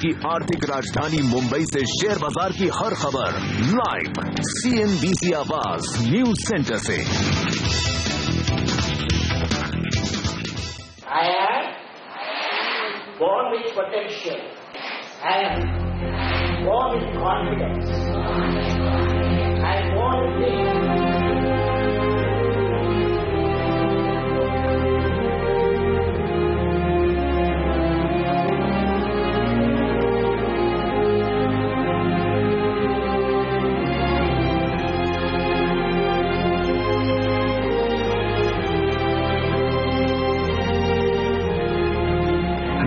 की आर्थिक राजधानी मुंबई से शेयर बाजार की हर खबर लाइव CNBC आवाज न्यूज सेंटर से। I am born with potential. I am born with confidence. I am born with dreams.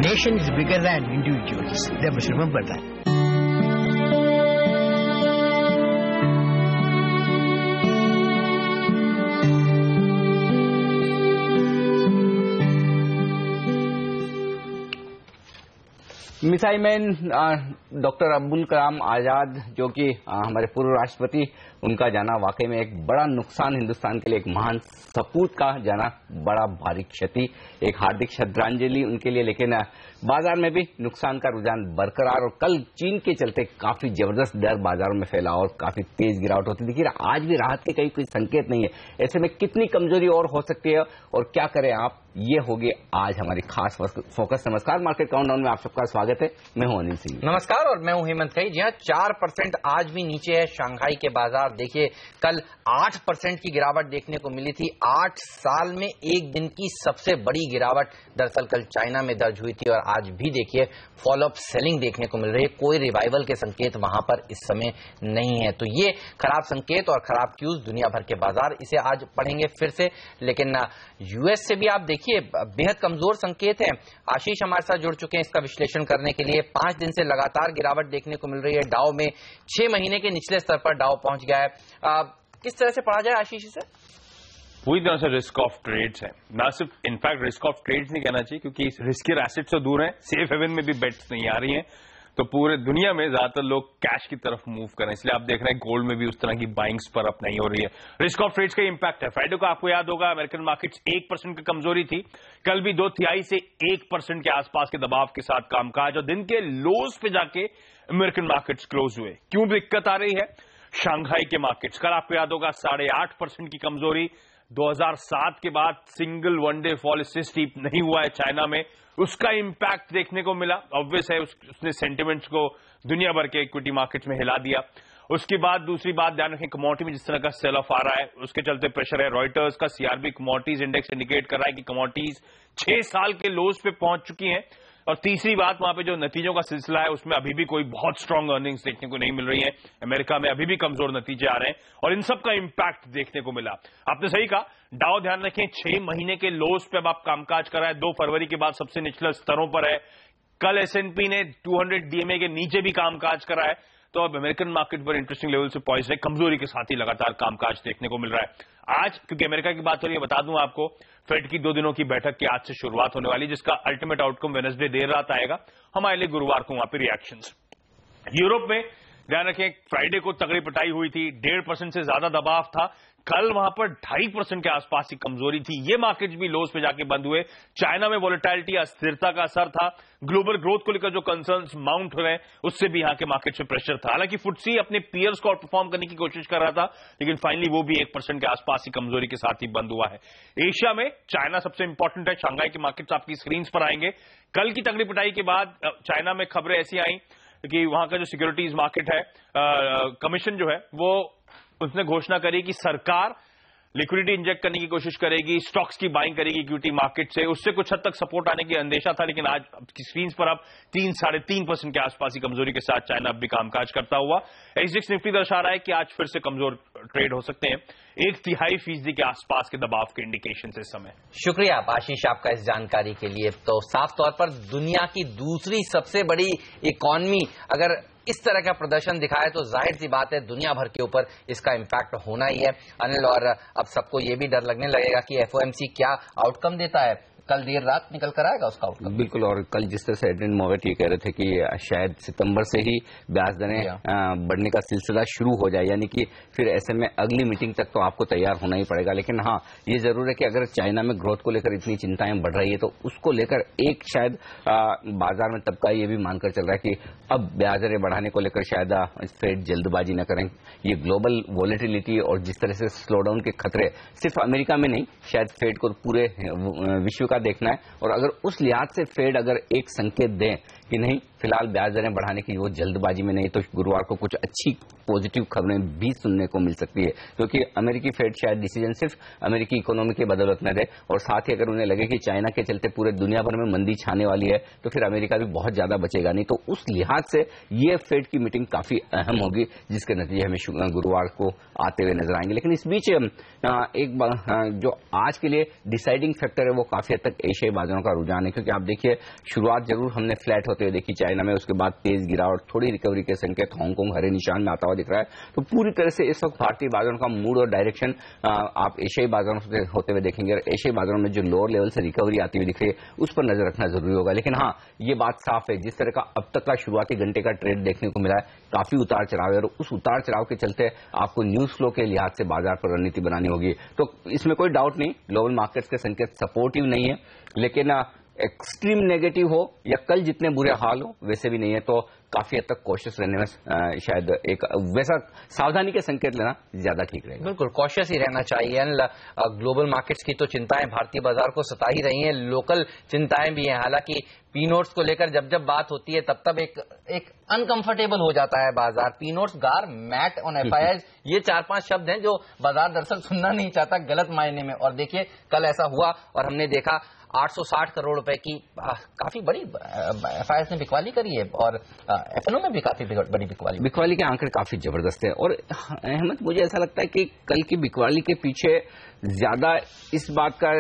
Nation is bigger than individuals. They must remember that. Missile man doctor Abdul Kalam Azad, जो कि हमारे पूर्व राष्ट्रपति, उनका जाना वाकई में एक बड़ा नुकसान, हिंदुस्तान के लिए एक महान सपूत का जाना बड़ा भारी क्षति, एक हार्दिक श्रद्धांजलि उनके लिए। लेकिन बाजार में भी नुकसान का रुझान बरकरार, और कल चीन के चलते काफी जबरदस्त डर बाजारों में फैला और काफी तेज गिरावट होती दिखी। आज भी राहत के कहीं कोई संकेत नहीं है। ऐसे में कितनी कमजोरी और हो सकती है और क्या करें आप, ये होगी आज हमारी खास फोकस। नमस्कार, मार्केट काउंटडाउन में आप सबका स्वागत है। मैं हूं अनिल सिंह। नमस्कार, और मैं हूं हेमंत खई। जी हां, 4% आज भी नीचे है शंघाई के बाजार। देखिए, कल 8% की गिरावट देखने को मिली थी। 8 साल में एक दिन की सबसे बड़ी गिरावट दरअसल कल चाइना में दर्ज हुई थी, और आज भी देखिए फॉलोअप सेलिंग देखने को मिल रही है। कोई रिवाइवल के संकेत वहां पर इस समय नहीं है, तो ये खराब संकेत और खराब क्यूज दुनिया भर के बाजार इसे आज पढ़ेंगे फिर से। लेकिन यूएस से भी आप देखिए बेहद कमजोर संकेत है। आशीष हमारे साथ जुड़ चुके हैं इसका विश्लेषण करने के लिए। 5 दिन से लगातार गिरावट देखने को मिल रही है। डाउ में 6 महीने के निचले स्तर पर डाउ पहुंच गया है। किस तरह से पढ़ा जाए आशीष इसे? पूरी तरह से रिस्क ऑफ ट्रेड्स है, ना सिर्फ इनफैक्ट रिस्क ऑफ ट्रेड्स नहीं कहना चाहिए, क्योंकि रिस्की एसेट्स से दूर है, सेफ हेवन में भी बेट्स नहीं आ रही हैं, तो पूरे दुनिया में ज्यादातर लोग कैश की तरफ मूव करें, इसलिए आप देख रहे हैं गोल्ड में भी उस तरह की बाइंग्स पर अप नहीं हो रही है। रिस्क ऑफ ट्रेड्स का इंपैक्ट है। फ्राइडे को आपको याद होगा अमेरिकन मार्केट्स 1% की कमजोरी थी। कल भी 2/3 से 1% के आसपास के दबाव के साथ कामकाज, और दिन के लोज पे जाके अमेरिकन मार्केट्स क्लोज हुए। क्यों दिक्कत आ रही है? शंघाई के मार्केट्स, कल आपको याद होगा 8.5% की कमजोरी। 2007 के बाद सिंगल वन डे फॉल इससे स्टीप नहीं हुआ है चाइना में, उसका इंपैक्ट देखने को मिला। ऑब्वियस है, उसने सेंटिमेंट्स को दुनिया भर के इक्विटी मार्केट्स में हिला दिया। उसके बाद दूसरी बात ध्यान रखें, कमोडिटी में जिस तरह का सेल ऑफ आ रहा है, उसके चलते प्रेशर है। रॉयटर्स का सीआरबी कमोडिटीज इंडेक्स इंडिकेट कर रहा है कि कमोडिटीज 6 साल के लोज पे पहुंच चुकी हैं। और तीसरी बात, वहां पे जो नतीजों का सिलसिला है उसमें अभी भी कोई बहुत स्ट्रांग अर्निंग्स देखने को नहीं मिल रही है। अमेरिका में अभी भी कमजोर नतीजे आ रहे हैं, और इन सब का इंपैक्ट देखने को मिला। आपने सही कहा, डाउ ध्यान रखें 6 महीने के लोज पे अब आप कामकाज कर रहा है। 2 फरवरी के बाद सबसे निचले स्तरों पर है। कल S&P ने 200 DMA के नीचे भी कामकाज करा है, तो अब अमेरिकन मार्केट पर इंटरेस्टिंग लेवल से पॉइज है। कमजोरी के साथ ही लगातार कामकाज देखने को मिल रहा है। आज क्योंकि अमेरिका की बात हो रही है, बता दूं आपको, फेड की 2 दिनों की बैठक की आज से शुरुआत होने वाली, जिसका अल्टीमेट आउटकम वेडनेसडे देर रात आएगा। हमारे लिए गुरुवार को वहां पर रिएक्शंस। यूरोप में ध्यान रखें, फ्राइडे को तगड़ी पिटाई हुई थी, 1.5% से ज्यादा दबाव था। कल वहां पर 2.5% के आसपास की कमजोरी थी। ये मार्केट्स भी लोज पे जाके बंद हुए। चाइना में वोलेटिलिटी, अस्थिरता का असर था। ग्लोबल ग्रोथ को लेकर जो कंसर्न्स माउंट हो रहे हैं, उससे भी यहां के मार्केट में प्रेशर था। हालांकि फुटसी अपने पीयर्स को आउटपरफॉर्म करने की कोशिश कर रहा था, लेकिन फाइनली वो भी 1% के आसपास की कमजोरी के साथ ही बंद हुआ है। एशिया में चाइना सबसे इंपॉर्टेंट है। शंघाई के मार्केट्स आपकी स्क्रीन पर आएंगे। कल की तगड़ी पिटाई के बाद चाइना में खबरें ऐसी आई कि वहां का जो सिक्योरिटीज मार्केट है, कमीशन जो है, वो उसने घोषणा करी कि सरकार लिक्विडिटी इंजेक्ट करने की कोशिश करेगी, स्टॉक्स की बाइंग करेगी इक्विटी मार्केट से। उससे कुछ हद तक सपोर्ट आने की अंदेशा था, लेकिन आज की स्क्रीन पर अब 3-3.5% के आसपास की कमजोरी के साथ चाइना अब भी कामकाज करता हुआ। एसजीएक्स निफ्टी दर्शा रहा है कि आज फिर से कमजोर ट्रेड हो सकते हैं। 1/3% के आसपास के दबाव के इंडिकेशन इस समय। शुक्रिया आशीष आपका इस जानकारी के लिए। तो साफ तौर पर दुनिया की दूसरी सबसे बड़ी इकॉनमी अगर इस तरह का प्रदर्शन दिखाए तो जाहिर सी बात है दुनिया भर के ऊपर इसका इंपैक्ट होना ही है अनिल। और अब सबको ये भी डर लगने लगेगा कि एफओएमसी क्या आउटकम देता है। कल देर रात निकल कर आएगा उसका आउटकम। बिल्कुल, और कल जिस तरह से एडरिन मॉवेट ये कह रहे थे कि शायद सितंबर से ही ब्याज दरें बढ़ने का सिलसिला शुरू हो जाए, यानी कि फिर ऐसे में अगली मीटिंग तक तो आपको तैयार होना ही पड़ेगा। लेकिन हाँ, ये जरूर है कि अगर चाइना में ग्रोथ को लेकर इतनी चिंताएं बढ़ रही है तो उसको लेकर एक शायद बाजार में तबका ये भी मानकर चल रहा है कि अब ब्याज दरें बढ़ाने को लेकर शायद फेड जल्दबाजी न करें। ये ग्लोबल वॉलेटिलिटी और जिस तरह से स्लोडाउन के खतरे सिर्फ अमेरिका में नहीं, शायद फेड को पूरे विश्व का देखना है। और अगर उस लिहाज से फेड अगर एक संकेत दें कि नहीं, फिलहाल ब्याज दरें बढ़ाने की वो जल्दबाजी में नहीं, तो गुरुवार को कुछ अच्छी पॉजिटिव खबरें भी सुनने को मिल सकती है, क्योंकि अमेरिकी फेड शायद डिसीजन सिर्फ अमेरिकी इकोनॉमी की बदौलत न दे, और साथ ही अगर उन्हें लगे कि चाइना के चलते पूरे दुनिया भर में मंदी छाने वाली है तो फिर अमेरिका भी बहुत ज्यादा बचेगा नहीं। तो उस लिहाज से ये फेड की मीटिंग काफी अहम होगी, जिसके नतीजे हमें गुरुवार को आते हुए नजर आएंगे। लेकिन इस बीच एक जो आज के लिए डिसाइडिंग फैक्टर है वो काफी हद तक एशियाई बाजारों का रुझान है, क्योंकि आप देखिए शुरुआत जरूर हमने फ्लैट होते हुए देखी चाइना में, उसके बाद तेज गिरावट, थोड़ी रिकवरी के संकेत, हांगकांग हरे निशान में आता हुआ दिख रहा है। तो पूरी तरह से इस वक्त भारतीय बाजारों का मूड और डायरेक्शन आप एशियाई बाजारों से होते हुए देखेंगे, और एशियाई बाजारों में जो लोअर लेवल से रिकवरी आती हुई दिख रही है उस पर नजर रखना जरूरी होगा। लेकिन हाँ, ये बात साफ है, जिस तरह का अब तक का शुरुआती घंटे का ट्रेड देखने को मिला है, काफी उतार चढ़ाव है, और उस उतार चढ़ाव के चलते आपको न्यूज फ्लो के लिहाज से बाजार पर रणनीति बनानी होगी। तो इसमें कोई डाउट नहीं, ग्लोबल मार्केट्स के संकेत सपोर्टिव नहीं है, लेकिन एक्सट्रीम नेगेटिव हो या कल जितने बुरे हाल हो वैसे भी नहीं है, तो काफी हद तक कॉशियस रहने में शायद एक वैसा सावधानी के संकेत लेना ज्यादा ठीक रहेगा। बिल्कुल कॉशियस ही रहना चाहिए। ग्लोबल मार्केट्स की तो चिंताएं भारतीय बाजार को सता ही रही हैं, लोकल चिंताएं भी हैं। हालांकि पी नोट्स को लेकर जब जब बात होती है तब तब एक अनकंफर्टेबल हो जाता है बाजार। पी नोट्स, गार, मैट ऑन एफआईआईज, ये 4-5 शब्द हैं जो बाजार दरअसल सुनना नहीं चाहता गलत मायने में। और देखिए कल ऐसा हुआ और हमने देखा 860 करोड़ रुपए की काफी बड़ी एफआईआईज ने बिकवाली करी है, और एफएनओ में भी काफी बड़ी बिकवाली के आंकड़े काफी जबरदस्त है। और अहमद, मुझे ऐसा लगता है कि कल की बिकवाली के पीछे ज्यादा इस बात का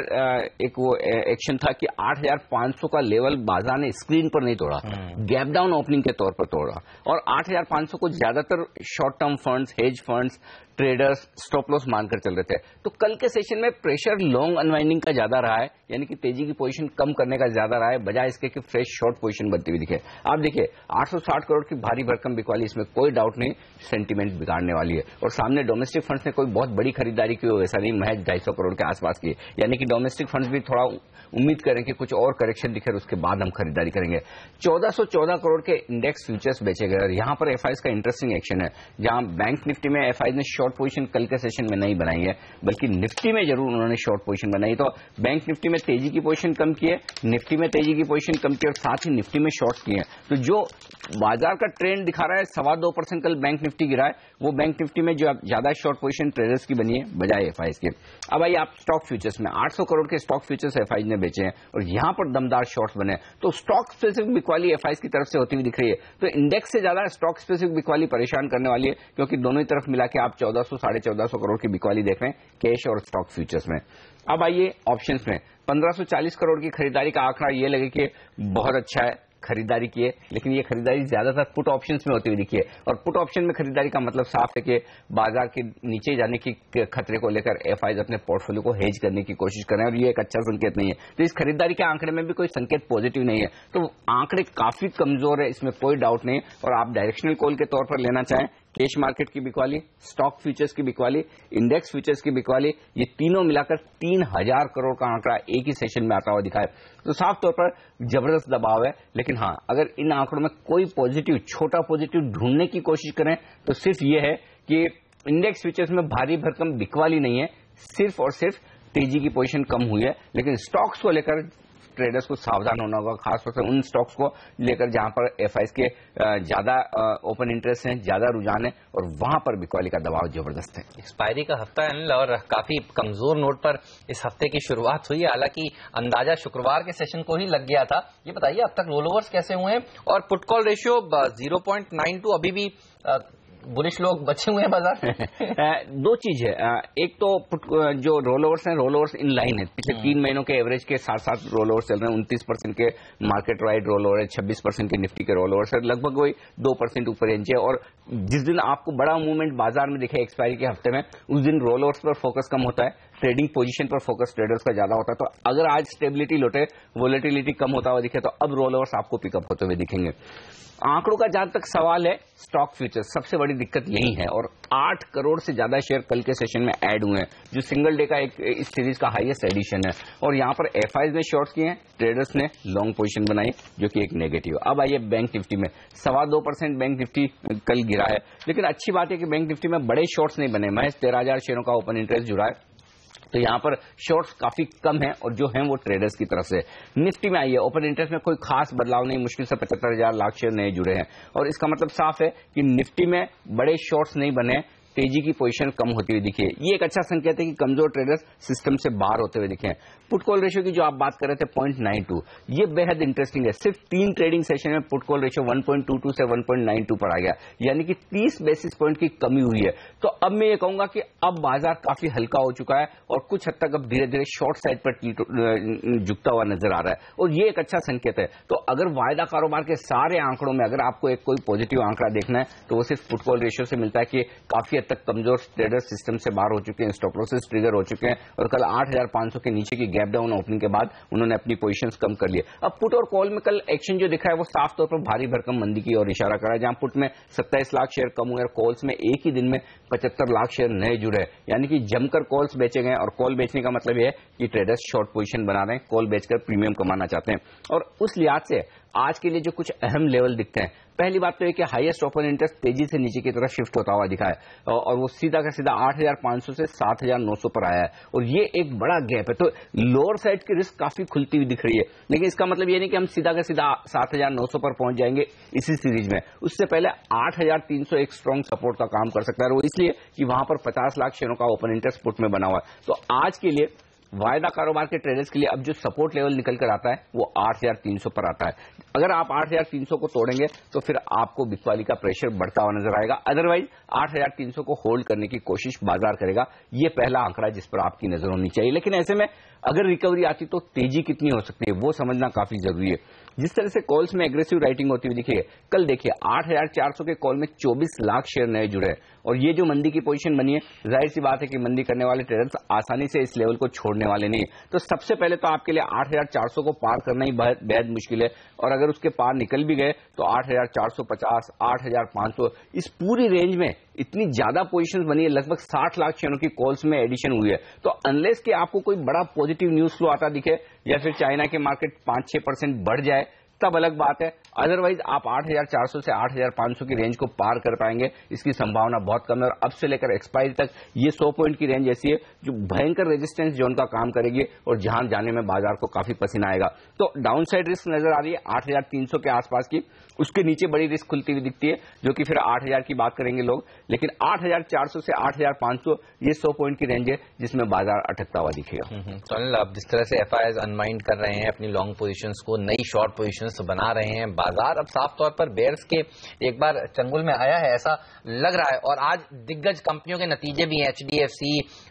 एक वो एक्शन था कि 8,500 का लेवल बाजार ने स्क्रीन पर नहीं तोड़ा, गैप डाउन ओपनिंग के तौर पर तोड़ा, और 8,500 को ज्यादातर short term funds, hedge funds, traders stop loss मानकर चल रहे थे। तो कल के सेशन में प्रेशर लॉन्ग अनवाइंडिंग का ज्यादा रहा है, यानी कि तेजी की पोजीशन कम करने का ज्यादा रहा है, बजाय इसके कि फ्रेश शॉर्ट पोजीशन बनती हुई दिखे। आप देखिए 860 करोड़ की भारी भरकम बिकवाली, इसमें कोई डाउट नहीं सेंटीमेंट बिगाड़ने वाली है। और सामने डोमेस्टिक फंड्स ने कोई बहुत बड़ी खरीदारी की हो वैसा नहीं, महज 250 करोड़ के आसपास की, यानी कि डोमेस्टिक फंड्स भी थोड़ा उम्मीद करें कि कुछ और करेक्शन दिखे और उसके बाद हम खरीदारी करेंगे। 1414 करोड़ के इंडेक्स फ्यूचर्स बेचे गए, और यहां पर एफआईआईज का इंटरेस्टिंग एक्शन है, जहां बैंक निफ्टी में एफआईआईज ने शॉर्ट पोजीशन कल के सेशन में नहीं बनाई है, बल्कि निफ्टी में जरूर उन्होंने शॉर्ट पोजीशन बनाई। तो बैंक निफ्टी में तेजी की पोजीशन कम की है, निफ्टी में तेजी की पोजीशन कम की, और साथ ही निफ्टी में शॉर्ट की है। तो जो बाजार का ट्रेंड दिखा रहा है 2.25% कल बैंक निफ्टी गिरा है, वो बैंक निफ्टी में जो ज्यादा शॉर्ट पोजीशन ट्रेडर्स की बनी है बजाय एफआईआईज के। अब आइए आप स्टॉक फ्यूचर्स में 800 करोड़ के स्टॉक फ्यूचर्स एफआईआईज ने बेचे हैं, और यहां पर दमदार शॉर्ट्स बने। तो स्टॉक स्पेसिफिक बिकवाली एफआईआईज की तरफ से होती हुई दिख रही है। तो इंडेक्स से ज्यादा स्टॉक स्पेसिफिक बिकवाली परेशान करने वाली है, क्योंकि दोनों ही तरफ मिला के आप 1400 साढ़े 1400 करोड़ की बिकवाली देख रहे हैं कैश और स्टॉक फ्यूचर्स में। अब आइए ऑप्शंस में 1540 करोड़ की खरीदारी का आंकड़ा ये लगे कि बहुत अच्छा है, खरीदारी की है, लेकिन ये खरीदारी ज्यादातर पुट ऑप्शंस में होती हुई दिखी है। और पुट ऑप्शन में खरीदारी का मतलब साफ है कि बाजार के नीचे जाने की खतरे को लेकर एफआईआईज अपने पोर्टफोलियो को हेज करने की कोशिश कर रहे हैं, और ये एक अच्छा संकेत नहीं है। तो इस खरीदारी के आंकड़े में भी कोई संकेत पॉजिटिव नहीं है, तो आंकड़े काफी कमजोर है, इसमें कोई डाउट नहीं। और आप डायरेक्शनल कॉल के तौर पर लेना चाहें कैश मार्केट की बिकवाली, स्टॉक फ्यूचर्स की बिकवाली, इंडेक्स फ्यूचर्स की बिकवाली, ये तीनों मिलाकर 3000 करोड़ का आंकड़ा एक ही सेशन में आता हुआ दिखा है। तो साफ तौर पर जबरदस्त दबाव है। लेकिन हाँ, अगर इन आंकड़ों में कोई पॉजिटिव, छोटा पॉजिटिव ढूंढने की कोशिश करें तो सिर्फ ये है कि इंडेक्स फ्यूचर्स में भारी भरकम बिकवाली नहीं है, सिर्फ और सिर्फ तेजी की पोजीशन कम हुई है। लेकिन स्टॉक्स को लेकर ट्रेडर्स को सावधान होना होगा, खासतौर से उन स्टॉक्स को लेकर जहां पर एफआईआईज के ज्यादा ओपन इंटरेस्ट हैं, ज्यादा रुझान है, और वहां पर बिकवाली का दबाव जबरदस्त है। एक्सपायरी का हफ्ता है और काफी कमजोर नोट पर इस हफ्ते की शुरुआत हुई है। हालांकि अंदाजा शुक्रवार के सेशन को ही लग गया था। ये बताइए अब तक रोल ओवर्स कैसे हुए हैं, और पुट कॉल रेशियो 0.92 अभी भी बुलिश लोग बचे हुए हैं बाजार? दो चीज है, एक तो जो रोल ओवर्स हैं, रोल ओवर्स इन लाइन है, पिछले 3 महीनों के एवरेज के साथ साथ रोल ओवर्स चल रहे हैं। 29% के मार्केट वाइड रोल ओवर है, 26% के निफ्टी के रोल ओवर्स है, लगभग वही 2% ऊपर रेंज है। और जिस दिन आपको बड़ा मूवमेंट बाजार में दिखे एक्सपायरी के हफ्ते में, उस दिन रोल ओवर्स पर फोकस कम होता है, ट्रेडिंग पोजीशन पर फोकस ट्रेडर्स का ज्यादा होता है। तो अगर आज स्टेबिलिटी लौटे, वोलेटिलिटी कम होता हुआ दिखे, तो अब रोल ओवर्स आपको पिकअप होते हुए दिखेंगे। आंकड़ों का जहां तक सवाल है, स्टॉक फ्यूचर्स सबसे बड़ी दिक्कत यही है। और 8 करोड़ से ज्यादा शेयर कल के सेशन में ऐड हुए हैं, जो सिंगल डे का एक इस सीरीज का हाईएस्ट एडिशन है। और यहां पर एफआईज ने शॉर्ट्स किए हैं, ट्रेडर्स ने लॉन्ग पोजीशन बनाई, जो कि एक नेगेटिव। अब आइए बैंक निफ्टी में, 2.25% बैंक निफ्टी कल गिरा है, लेकिन अच्छी बात है कि बैंक निफ्टी में बड़े शॉर्ट्स नहीं बने, महज 13,000 शेयरों का ओपन इंटरेस्ट जुड़ा है। तो यहां पर शॉर्ट्स काफी कम है और जो हैं वो ट्रेडर्स की तरफ से। निफ्टी में आइए, ओपन इंटरेस्ट में कोई खास बदलाव नहीं, मुश्किल से 75,000 लाख शेयर नए जुड़े हैं। और इसका मतलब साफ है कि निफ्टी में बड़े शॉर्ट्स नहीं बने, तेजी की पोजीशन कम होती हुई दिखी है। ये एक अच्छा संकेत है कि कमजोर ट्रेडर्स सिस्टम से बाहर होते हुए दिखे हैं। पुट कॉल रेशियो की जो आप बात कर रहे थे 0.92, ये बेहद इंटरेस्टिंग है। सिर्फ 3 ट्रेडिंग सेशन में पुट कॉल रेशियो 1.22 से 1.92 पर आ गया, यानी कि 30 बेसिस पॉइंट की कमी हुई है। तो अब मैं ये कहूंगा कि अब बाजार काफी हल्का हो चुका है और कुछ हद तक अब धीरे धीरे शॉर्ट साइड पर झुकता हुआ नजर आ रहा है, और ये एक अच्छा संकेत है। तो अगर वायदा कारोबार के सारे आंकड़ों में अगर आपको एक कोई पॉजिटिव आंकड़ा देखना है, तो वो सिर्फ पुट कॉल रेशियो से मिलता है कि काफी तक कमजोर ट्रेडर सिस्टम से बाहर हो चुके हैं, स्टॉप लॉसेस ट्रिगर हो चुके हैं, और कल 8,500 के नीचे की गैप डाउन ओपनिंग के बाद उन्होंने अपनी पोजीशंस कम कर लिए। अब पुट और कॉल में कल एक्शन जो दिखा है वो साफ तौर पर भारी भरकम मंदी की ओर इशारा कर रहा है, जहां पुट में 27 लाख शेयर कम हुए और कॉल्स में एक ही दिन में 75 लाख शेयर नए जुड़े, यानी कि जमकर कॉल्स बेचे गए। और कॉल बेचने का मतलब यह है कि ट्रेडर्स शॉर्ट पोजीशन बना रहे हैं, कॉल बेचकर प्रीमियम कमाना चाहते हैं। और उस लिहाज से आज के लिए जो कुछ अहम लेवल दिखते हैं, पहली बात तो है कि हाईएस्ट ओपन इंटरेस्ट तेजी से नीचे की तरफ शिफ्ट होता हुआ दिखा है और वो सीधा का सीधा 8,500 से 7,900 पर आया है, और ये एक बड़ा गैप है। तो लोअर साइड की रिस्क काफी खुलती हुई दिख रही है, लेकिन इसका मतलब ये नहीं कि हम सीधा का सीधा 7,900 पर पहुंच जाएंगे इसी सीरीज में। उससे पहले 8,300 एक स्ट्रॉन्ग सपोर्ट का काम कर सकता है, और वो इसलिए कि वहां पर 50 लाख शेयरों का ओपन इंटरेस्ट पुट में बना हुआ है। तो आज के लिए वायदा कारोबार के ट्रेडर्स के लिए अब जो सपोर्ट लेवल निकल कर आता है वो 8,300 पर आता है। अगर आप 8,300 को तोड़ेंगे तो फिर आपको बिकवाली का प्रेशर बढ़ता हुआ नजर आएगा, अदरवाइज 8,300 को होल्ड करने की कोशिश बाजार करेगा। ये पहला आंकड़ा जिस पर आपकी नजर होनी चाहिए। लेकिन ऐसे में अगर रिकवरी आती तो तेजी कितनी हो सकती है वो समझना काफी जरूरी है। जिस तरह से कॉल्स में एग्रेसिव राइटिंग होती हुई दिखी है, कल देखिए 8,400 के कॉल में 24 लाख शेयर नए जुड़े हैं, और ये जो मंदी की पोजीशन बनी है, जाहिर सी बात है कि मंदी करने वाले ट्रेडर्स आसानी से इस लेवल को छोड़ने वाले नहीं। तो सबसे पहले तो आपके लिए 8,400 को पार करना ही बेहद मुश्किल है, और अगर उसके पार निकल भी गए तो 8,450, 8,500 इस पूरी रेंज में इतनी ज्यादा पोजीशंस बनी है, लगभग 60 लाख शेयरों की कॉल्स में एडिशन हुई है। तो अनलेस कि आपको कोई बड़ा पॉजिटिव न्यूज फ्लो आता दिखे या फिर चाइना के मार्केट 5-6% बढ़ जाए, तब अलग बात है। अदरवाइज आप 8,400 से 8,500 की रेंज को पार कर पाएंगे, इसकी संभावना बहुत कम है। और अब से लेकर एक्सपायरी तक ये 100 पॉइंट की रेंज ऐसी है जो भयंकर रेजिस्टेंस जोन का काम करेगी, और जहां जाने में बाजार को काफी पसीना आएगा। तो डाउन साइड रिस्क नजर आ रही है 8,300 के आसपास की, उसके नीचे बड़ी रिस्क खुलती हुई दिखती है, जो कि फिर 8,000 की बात करेंगे लोग। लेकिन 8,400 से 8,500 ये 100 पॉइंट की रेंज है जिसमें बाजार अटकता हुआ दिखेगा। तो अनिल, अब जिस तरह से एफआईआईज अनवाइंड कर रहे हैं, अपनी लॉन्ग पोजीशंस को नई शॉर्ट पोजीशंस बना रहे हैं, बाजार अब साफ तौर पर बेयर्स के एक बार चंगुल में आया है ऐसा लग रहा है। और आज दिग्गज कंपनियों के नतीजे भी हैं, HDFC,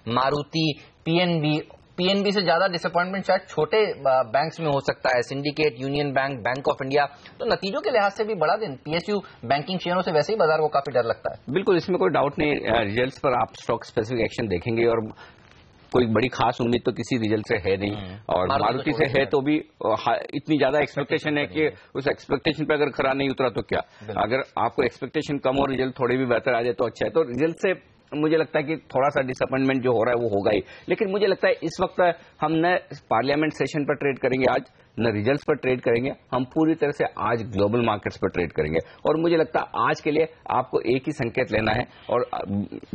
मारुति, पीएनबी से ज्यादा डिसअपॉइंटमेंट शायद छोटे बैंक्स में हो सकता है, syndicate, union bank, bank of India. तो नतीजों के लिहाज से भी बड़ा दिन, PSU बैंकिंग शेयरों से वैसे ही बाजार को काफी डर लगता है। बिल्कुल, इसमें कोई डाउट नहीं। रिजल्ट्स पर आप स्टॉक स्पेसिफिक एक्शन देखेंगे, और कोई बड़ी खास उम्मीद तो किसी रिजल्ट से है नहीं, और मारुति से है तो भी इतनी ज्यादा एक्सपेक्टेशन है कि उस एक्सपेक्टेशन पे अगर खरा नहीं उतरा तो क्या। अगर आपको एक्सपेक्टेशन कम और रिजल्ट थोड़े भी बेहतर आ जाए तो अच्छा है। तो रिजल्ट से मुझे लगता है कि थोड़ा सा डिसअपॉइंटमेंट जो हो रहा है वो होगा ही, लेकिन मुझे लगता है इस वक्त हम न पार्लियामेंट सेशन पर ट्रेड करेंगे आज, न रिजल्ट्स पर ट्रेड करेंगे, हम पूरी तरह से आज ग्लोबल मार्केट्स पर ट्रेड करेंगे। और मुझे लगता है आज के लिए आपको एक ही संकेत लेना है, और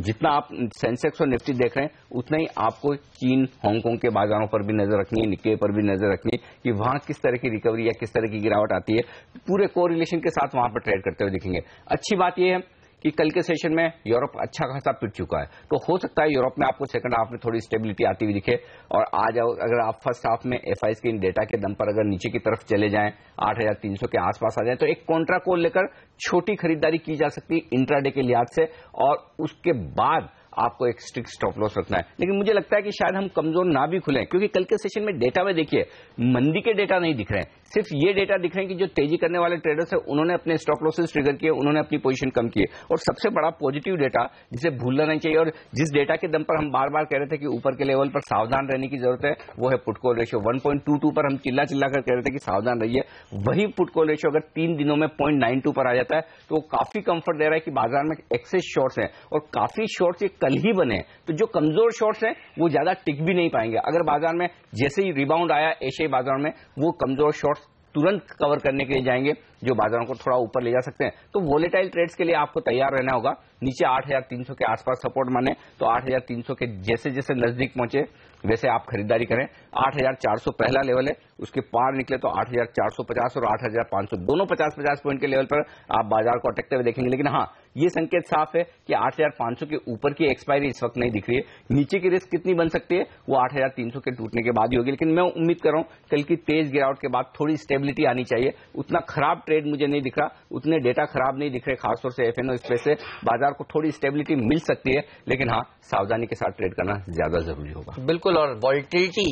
जितना आप सेंसेक्स और निफ्टी देख रहे हैं उतना ही आपको चीन, हांगकांग के बाजारों पर भी नजर रखनी है, निक्के पर भी नजर रखनी है कि वहां किस तरह की रिकवरी या किस तरह की गिरावट आती है। पूरे कोरिलेशन के साथ वहां पर ट्रेड करते हुए दिखेंगे। अच्छी बात यह है कि कल के सेशन में यूरोप अच्छा खासा पिट चुका है, तो हो सकता है यूरोप में आपको सेकंड हाफ में थोड़ी स्टेबिलिटी आती हुई दिखे और आज अगर आप फर्स्ट हाफ में एफआईएस के इन डेटा के दम पर अगर नीचे की तरफ चले जाएं, 8,300 के आसपास आ जाए, तो एक कॉन्ट्रा कॉल लेकर छोटी खरीदारी की जा सकती है इंट्राडे के लिहाज से, और उसके बाद आपको एक स्ट्रिक्ट स्टॉप लॉस रखना है। लेकिन मुझे लगता है कि शायद हम कमजोर ना भी खुलें, क्योंकि कल के सेशन में डेटा में देखिए मंदी के डेटा नहीं दिख रहे हैं, सिर्फ ये डेटा दिख रहे हैं कि जो तेजी करने वाले ट्रेडर्स हैं उन्होंने अपने स्टॉप लॉसेस ट्रिगर किए, उन्होंने अपनी पोजीशन कम की। और सबसे बड़ा पॉजिटिव डेटा जिसे भूलना नहीं चाहिए और जिस डेटा के दम पर हम बार बार कह रहे थे कि ऊपर के लेवल पर सावधान रहने की जरूरत है, वो है पुट कॉल रेशियो। 1.22 पर हम चिल्ला कर कह रहे थे कि सावधान रहिए, वही पुट कॉल रेशियो अगर 3 दिनों में 0.92 पर आ जाता है तो वो काफी कंफर्ट दे रहा है कि बाजार में एक्सेस शॉर्ट्स हैं और काफी शॉर्ट्स ये कल ही बने, तो जो कमजोर शॉर्ट्स हैं वो ज्यादा टिक भी नहीं पाएंगे। अगर बाजार में जैसे ही रिबाउंड आया एशियाई बाजार में, वो कमजोर शॉर्ट्स तुरंत कवर करने के लिए जाएंगे जो बाजारों को थोड़ा ऊपर ले जा सकते हैं। तो वोलेटाइल ट्रेड्स के लिए आपको तैयार रहना होगा। नीचे 8,300 के आसपास सपोर्ट माने तो 8,300 के जैसे जैसे नजदीक पहुंचे वैसे आप खरीदारी करें। 8,400 पहला लेवल है, उसके पार निकले तो 8,450 और 8,500 दोनों 50-50 पॉइंट के लेवल पर आप बाजार को अटकते हुए देखेंगे। लेकिन हाँ, ये संकेत साफ है कि 8,500 के ऊपर की एक्सपायरी इस वक्त नहीं दिख रही है। नीचे की रिस्क कितनी बन सकती है वो 8,300 के टूटने के बाद ही होगी। लेकिन मैं उम्मीद कर रहा हूं कल की तेज गिरावट के बाद थोड़ी स्टेबिलिटी आनी चाहिए। उतना खराब ट्रेड मुझे नहीं दिख रहा, उतने डेटा खराब नहीं दिख रहे, खासतौर से एफएनओ स्पेस से बाजार को थोड़ी स्टेबिलिटी मिल सकती है। लेकिन हाँ, सावधानी के साथ ट्रेड करना ज्यादा जरूरी होगा। बिल्कुल, और वॉल्टिलिटी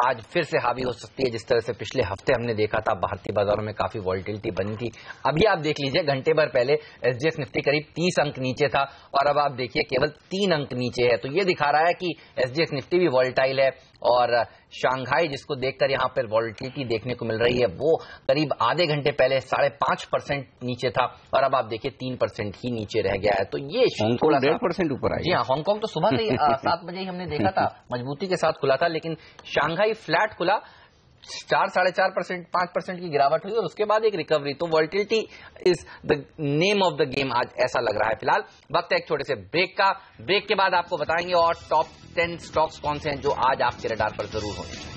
आज फिर से हावी हो सकती है। जिस तरह से पिछले हफ्ते हमने देखा था भारतीय बाजारों में काफी वॉल्टिलिटी बनी थी। अभी आप देख लीजिए घंटे भर पहले एसजीएक्स निफ्टी करीब 30 अंक नीचे था और अब आप देखिए केवल 3 अंक नीचे है। तो ये दिखा रहा है कि एसजीएक्स निफ्टी भी वॉल्टाइल है और शंघाई जिसको देखकर यहाँ पर वॉल्टिलिटी देखने को मिल रही है वो करीब आधे घंटे पहले 5.5% नीचे था और अब आप देखिए 3% ही नीचे रह गया है। तो ये थोड़ा 1.5% ऊपर आया। जी हाँ, हांगकांग तो सुबह से 7 बजे ही हमने देखा था मजबूती के साथ खुला था, लेकिन शंघाई फ्लैट खुला, 4-4.5%, 5% की गिरावट हुई और उसके बाद एक रिकवरी। तो volatility is the name of the game आज ऐसा लग रहा है। फिलहाल वक्त है एक छोटे से ब्रेक का। ब्रेक के बाद आपको बताएंगे और टॉप 10 स्टॉक्स कौन से हैं जो आज आपके रडार पर जरूर होने चाहिए।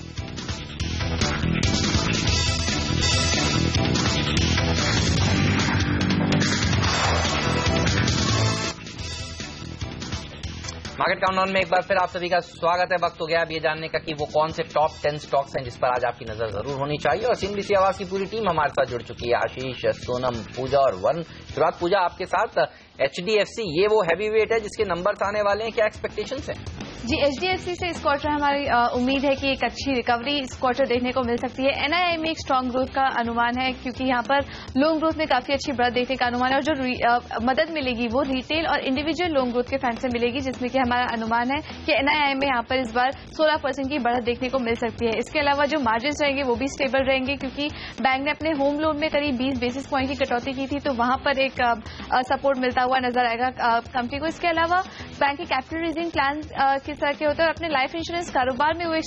मार्केट काउंटडाउन में एक बार फिर आप सभी का स्वागत है। वक्त हो गया अब ये जानने का कि वो कौन से टॉप 10 स्टॉक्स हैं जिस पर आज आपकी नजर जरूर होनी चाहिए। और सीएनबीसी आवाज की पूरी टीम हमारे साथ जुड़ चुकी है। आशीष, सोनम, पूजा और वरुण। शुरुआत पूजा आपके साथ। एचडीएफसी ये वो हैवी वेट है जिसके नंबर्स आने वाले हैं, क्या एक्सपेक्टेशंस हैं? जी, एचडीएफसी से इस क्वार्टर हमारी उम्मीद है कि एक अच्छी रिकवरी इस क्वार्टर देखने को मिल सकती है। एनआईआई में एक स्ट्रांग ग्रोथ का अनुमान है क्योंकि यहाँ पर लोन ग्रोथ में काफी अच्छी बढ़त देखने का अनुमान है और जो मदद मिलेगी वो रिटेल और इंडिविजुअल लोन ग्रोथ के फ्रंट से मिलेगी, जिसमें कि हमारा अनुमान है कि एनआईआई में यहाँ पर इस बार 16% की बढ़त देखने को मिल सकती है। इसके अलावा जो मार्जिन रहेंगे वो भी स्टेबल रहेंगे क्योंकि बैंक ने अपने होम लोन में करीब 20 बेसिस पॉइंट की कटौती की थी, तो वहां पर एक सपोर्ट मिलता हुआ नजर आएगा कंपनी को। इसके अलावा बैंक के कैपिटल रेजिंग प्लान किस तरह के होते हैं और अपने लाइफ इंश्योरेंस कारोबार में वो एक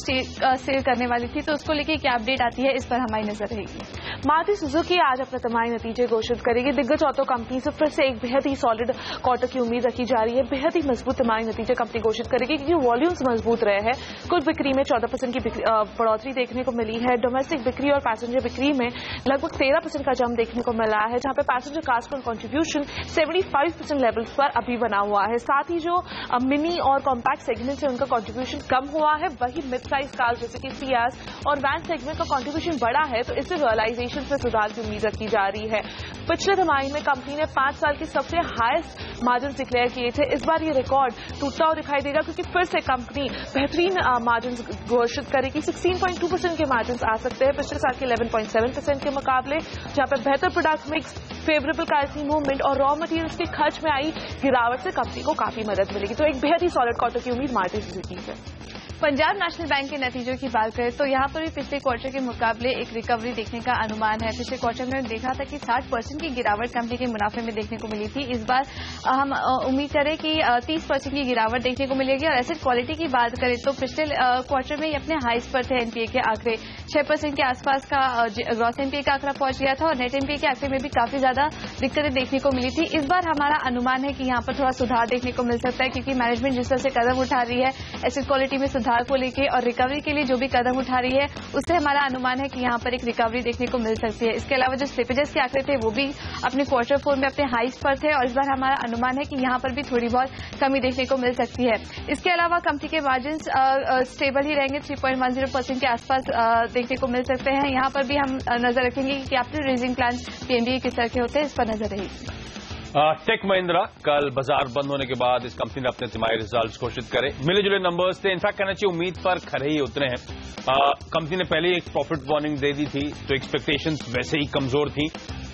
सेल करने वाली थी, तो उसको लेके क्या अपडेट आती है इस पर हमारी नजर रहेगी। मारुति सुजुकी आज अपने तिमाही नतीजे घोषित करेगी। दिग्गज ऑटो कंपनी से फिर से एक बेहद ही सॉलिड क्वार्टर की उम्मीद रखी जा रही है। बेहद ही मजबूत तिमाही नतीजे कंपनी घोषित करेगी क्योंकि वॉल्यूम्स मजबूत रहे हैं। कुल बिक्री में 14% की बढ़ोतरी देखने को मिली है। डोमेस्टिक बिक्री और पैसेंजर बिक्री में लगभग 13% का जंप देखने को मिला है, जहां पे पैसेंजर कार्स का कंट्रीब्यूशन 75% लेवल्स पर अभी बना हुआ है। साथ ही जो मिनी और कॉम्पैक्ट सेगमेंट से उनका कंट्रीब्यूशन कम हुआ है, वही मिड साइज कार जैसे कि सियास और वैन सेगमेंट का कंट्रीब्यूशन बढ़ा है, तो इससे रियलाइजेशन में सुधार की उम्मीद रखी जा रही है। पिछले तिमाही में कंपनी ने 5 साल के सबसे हाईएस्ट मार्जिन डिक्लेयर किए थे। इस बार ये रिकॉर्ड टूटता हुआ दिखाई देगा क्योंकि फिर से कंपनी बेहतरीन मार्जिन घोषित करेगी। 16.2% के मार्जिन आ सकते हैं पिछले साल के 11.7% के मुकाबले, जहां पर बेहतर product mix, favourable currency movement और रॉ मटेरियल्स के खर्च में आई गिरावट से कंपनी को काफी मदद मिलेगी। तो एक बेहद ही सॉलिड क्वार्टर की उम्मीद मारुति सुजुकी से। पंजाब नेशनल बैंक के नतीजों की बात करें तो यहाँ पर भी पिछले क्वार्टर के मुकाबले एक रिकवरी देखने का अनुमान है। पिछले क्वार्टर में देखा था कि 60% की गिरावट कंपनी के मुनाफे में देखने को मिली थी। इस बार हम उम्मीद करें कि 30% की गिरावट देखने को मिलेगी। और एसेट क्वालिटी की बात करें तो पिछले क्वार्टर में ये अपने हाईस पर थे। एनपीए के आंकड़े 6% के आसपास का ग्रॉस एनपीए का आंकड़ा पहुंच गया था और नेट एनपीए के आंकड़े में भी काफी ज्यादा दिक्कतें देखने को मिली थी। इस बार हमारा अनुमान है कि यहाँ पर थोड़ा सुधार देखने को मिल सकता है क्योंकि मैनेजमेंट जिस तरह से कदम उठा रही है एसेट क्वालिटी में सुधार सुधार को लेके और रिकवरी के लिए जो भी कदम उठा रही है, उससे हमारा अनुमान है कि यहाँ पर एक रिकवरी देखने को मिल सकती है। इसके अलावा जो स्लिपेजेस के आंकड़े थे वो भी अपने क्वार्टर 4 में अपने हाईस पर थे और इस बार हमारा अनुमान है कि यहाँ पर भी थोड़ी बहुत कमी देखने को मिल सकती है। इसके अलावा कंपनी के मार्जिन्स स्टेबल ही रहेंगे, 3.10% के आसपास देखने को मिल सकते हैं। यहाँ पर भी हम नजर रखेंगे कि कैपिटल रेजिंग प्लान पीएनबी किस तरह के होते हैं, इस पर नजर रहेगी। टेक महिंद्रा कल बाजार बंद होने के बाद इस कंपनी ने अपने तिमाही रिजल्ट्स घोषित करे। मिले जुले नंबर्स थे, इनफैक्ट कहना चाहिए उम्मीद पर खरे ही उतरे हैं। कंपनी ने पहले ही एक प्रॉफिट वार्निंग दे दी थी, तो एक्सपेक्टेशंस वैसे ही कमजोर थी।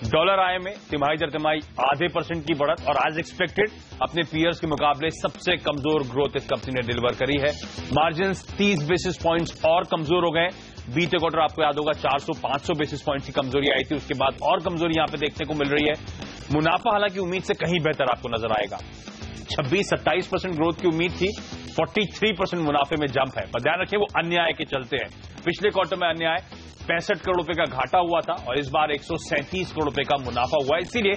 डॉलर आय में तिमाही दर तिमाही 0.5% की बढ़त और एज एक्सपेक्टेड अपने पीयर्स के मुकाबले सबसे कमजोर ग्रोथ इस कंपनी ने डिलीवर करी है। मार्जिन्स 30 बेसिस पॉइंट्स और कमजोर हो गए। बीते क्वार्टर आपको याद होगा 400-500 बेसिस पॉइंट्स की कमजोरी आई थी, उसके बाद और कमजोरी यहां पे देखने को मिल रही है। मुनाफा हालांकि उम्मीद से कहीं बेहतर आपको नजर आएगा। 26-27% ग्रोथ की उम्मीद थी, 43% मुनाफे में जंप है, पर ध्यान रखिए वो अन्याय के चलते हैं। पिछले क्वार्टर में अन्याय 65 करोड़ रुपए का घाटा हुआ था और इस बार 137 करोड़ रुपए का मुनाफा हुआ, इसीलिए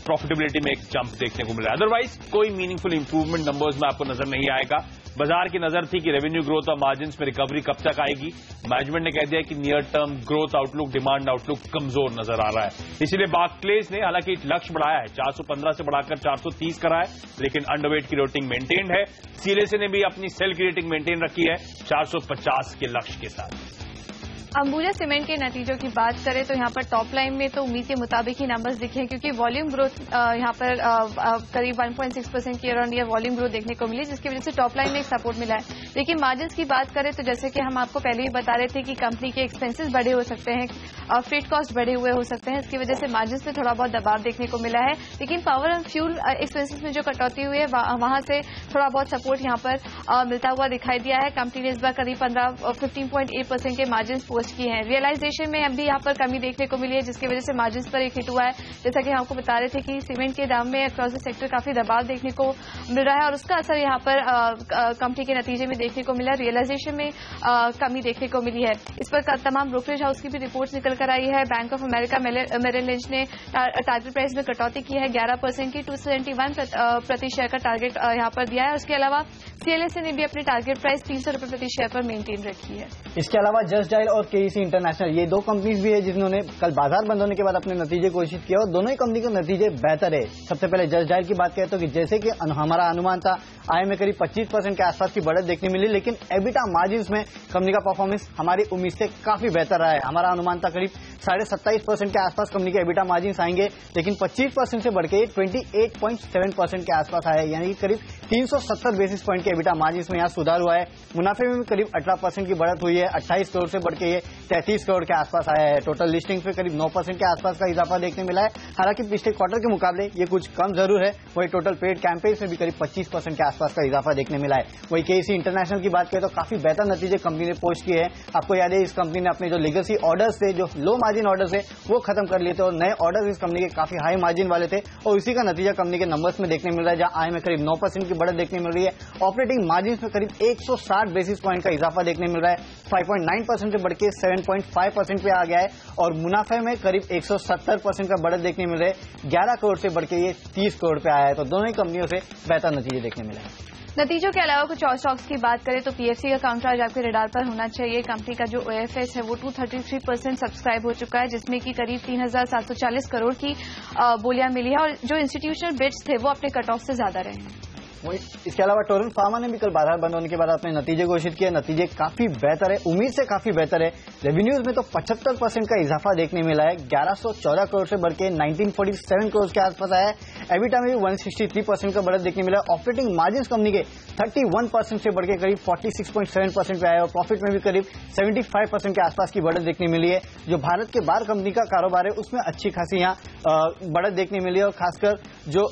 प्रॉफिटेबिलिटी में एक जंप देखने को मिला। अदरवाइज कोई मीनिंगफुल इंप्रूवमेंट नंबर्स में आपको नजर नहीं आएगा। बाजार की नजर थी कि रेवेन्यू ग्रोथ और मार्जिन्स में रिकवरी कब तक आएगी। मैनेजमेंट ने कह दिया कि near term growth outlook, demand outlook कमजोर नजर आ रहा है, इसीलिए बार्कलेज ने हालांकि लक्ष्य बढ़ाया है, 415 से बढ़ाकर 430 करा है, लेकिन अंडरवेट की रेटिंग मेंटेन्ड है। सीएलएसए ने भी अपनी सेल की रेटिंग मेंटेन रखी है 450 के लक्ष्य के साथ। अंबुजा सीमेंट के नतीजों की बात करें तो यहाँ पर टॉप लाइन में तो उम्मीद के मुताबिक ही नंबर्स दिखे हैं, क्योंकि वॉल्यूम ग्रोथ यहाँ पर करीब 1.6% की year on year volume growth देखने को मिली, जिसकी वजह से टॉप लाइन में एक सपोर्ट मिला है। लेकिन मार्जिन्स की बात करें तो जैसे कि हम आपको पहले ही बता रहे थे कि कंपनी के एक्सपेंसेस बढ़े हो सकते हैं, फ्रेट कॉस्ट बढ़े हुए हो सकते हैं, इसकी वजह से मार्जिन्स में थोड़ा बहुत दबाव देखने को मिला है। लेकिन पावर एंड फ्यूल एक्सपेंसेस में जो कटौती हुई है वहां से थोड़ा बहुत सपोर्ट यहाँ पर मिलता हुआ दिखाई दिया है। कंपनी ने इस बार करीब 15.8% के मार्जिन्स पोस्ट किए हैं। रियलाइजेशन में अभी यहाँ पर कमी देखने को मिली है, जिसकी वजह से मार्जिन्स पर एक हिट हुआ है। जैसा कि हम आपको बता रहे थे कि सीमेंट के दाम में अक्रॉस द सेक्टर काफी दबाव देखने को मिल रहा है और उसका असर यहाँ पर कंपनी के नतीजे में देखने को मिला। रियलाइजेशन में कमी देखने को मिली है। इस पर तमाम ब्रोकरेज हाउस की भी रिपोर्ट्स निकल कर आई है। Bank of America Merrill Lynch ने टारगेट प्राइस में कटौती की है 11% की, 271 प्रति शेयर का टारगेट यहाँ पर दिया है। उसके अलावा सीएलएसए ने भी अपनी टारगेट प्राइस 300 रुपए प्रति शेयर पर मेंटेन रखी है। इसके अलावा जस्ट डायल और केईसी इंटरनेशनल, ये दो कंपनीज भी है जिन्होंने कल बाजार बंद होने के बाद अपने नतीजे घोषित किया और दोनों ही कंपनी के नतीजे बेहतर है। सबसे पहले जस्ट डायल की बात करें तो जैसे कि हमारा अनुमान था, आय में करीब 25% के आसपास की बढ़त देखने मिली, लेकिन एबिटा मार्जिन्स में कंपनी का परफॉर्मेंस हमारी उम्मीद से काफी बेहतर रहा है। हमारा अनुमान था करीब 27.5% के आसपास कंपनी के एबिटा मार्जिन्स आएंगे, लेकिन 25% से बढ़ के 28.7% के आसपास आए, यानी कि करीब 370 बेसिस पॉइंट के एबिटा मार्जिन्स में यहाँ सुधार हुआ है। मुनाफे में भी करीब 18% की बढ़त हुई है, 28 करोड़ से बढ़ के ये 33 करोड़ के आसपास आया है। टोटल लिस्टिंग पे करीब 9% के आसपास का इजाफा देखने मिला है। हालांकि पिछले क्वार्टर के मुकाबले ये कुछ कम जरूर है। वही टोटल पेड कैंपेन्स में भी करीब 25% के आसपास का इजाफा देखने मिला है। वही केसी इंटरनेशनल की बात करें तो काफी बेहतर नतीजे कंपनी ने पोस्ट किए हैं। आपको याद है इस कंपनी ने अपने जो लेगेसी ऑर्डर्स थे, जो लो मार्जिन ऑर्डर्स थे, वो खत्म कर लिए थे और नए ऑर्डर्स इस कंपनी के काफी हाई मार्जिन वाले थे और इसी का नतीजा कंपनी के नंबर्स में देखने मिल रहा है, जहां आय में करीब 9% की बढ़त देखने मिल रही है। ऑपरेटिंग मार्जिन में करीब 160 बेसिस पॉइंट का इजाफा देखने मिल रहा है, 5.9% से बढ़ के 7.5% पे आ गया है और मुनाफे में करीब 170% का बढ़त देखने मिल रहा है, 11 करोड़ से बढ़ के ये 30 करोड़ पे आया है। तो दोनों ही कंपनियों से बेहतर नतीजे देखने मिले हैं। नतीजों के अलावा कुछ और स्टॉक्स की बात करें तो पीएफसी का काउंटर आपके रडार पर होना चाहिए। कंपनी का जो ओएफएस है वो 233% सब्सक्राइब हो चुका है, जिसमें कि करीब 3,740 करोड़ की बोलियां मिली है और जो इंस्टीट्यूशनल बिड्स थे वो अपने कट ऑफ से ज्यादा रहे हैं। इसके अलावा टोरेंट फार्मा ने भी कल बाजार बंद होने के बाद अपने नतीजे घोषित किए। नतीजे काफी बेहतर है, उम्मीद से काफी बेहतर है। रेवेन्यूज में तो 75% का इजाफा देखने मिला है, 1114 करोड़ से बढ़ के 1947 करोड़ के आसपास आया है। एबिटा में भी 163% का बढ़त देखने मिला है। ऑपरेटिंग मार्जिन कंपनी के 31% से बढ़ के करीब 46.7% पे आया और प्रॉफिट में भी करीब 75% के आसपास की बढ़त देखने मिली है। जो भारत के बाहर कंपनी का कारोबार है उसमें अच्छी खासी यहाँ बढ़त देखने मिली है और खासकर जो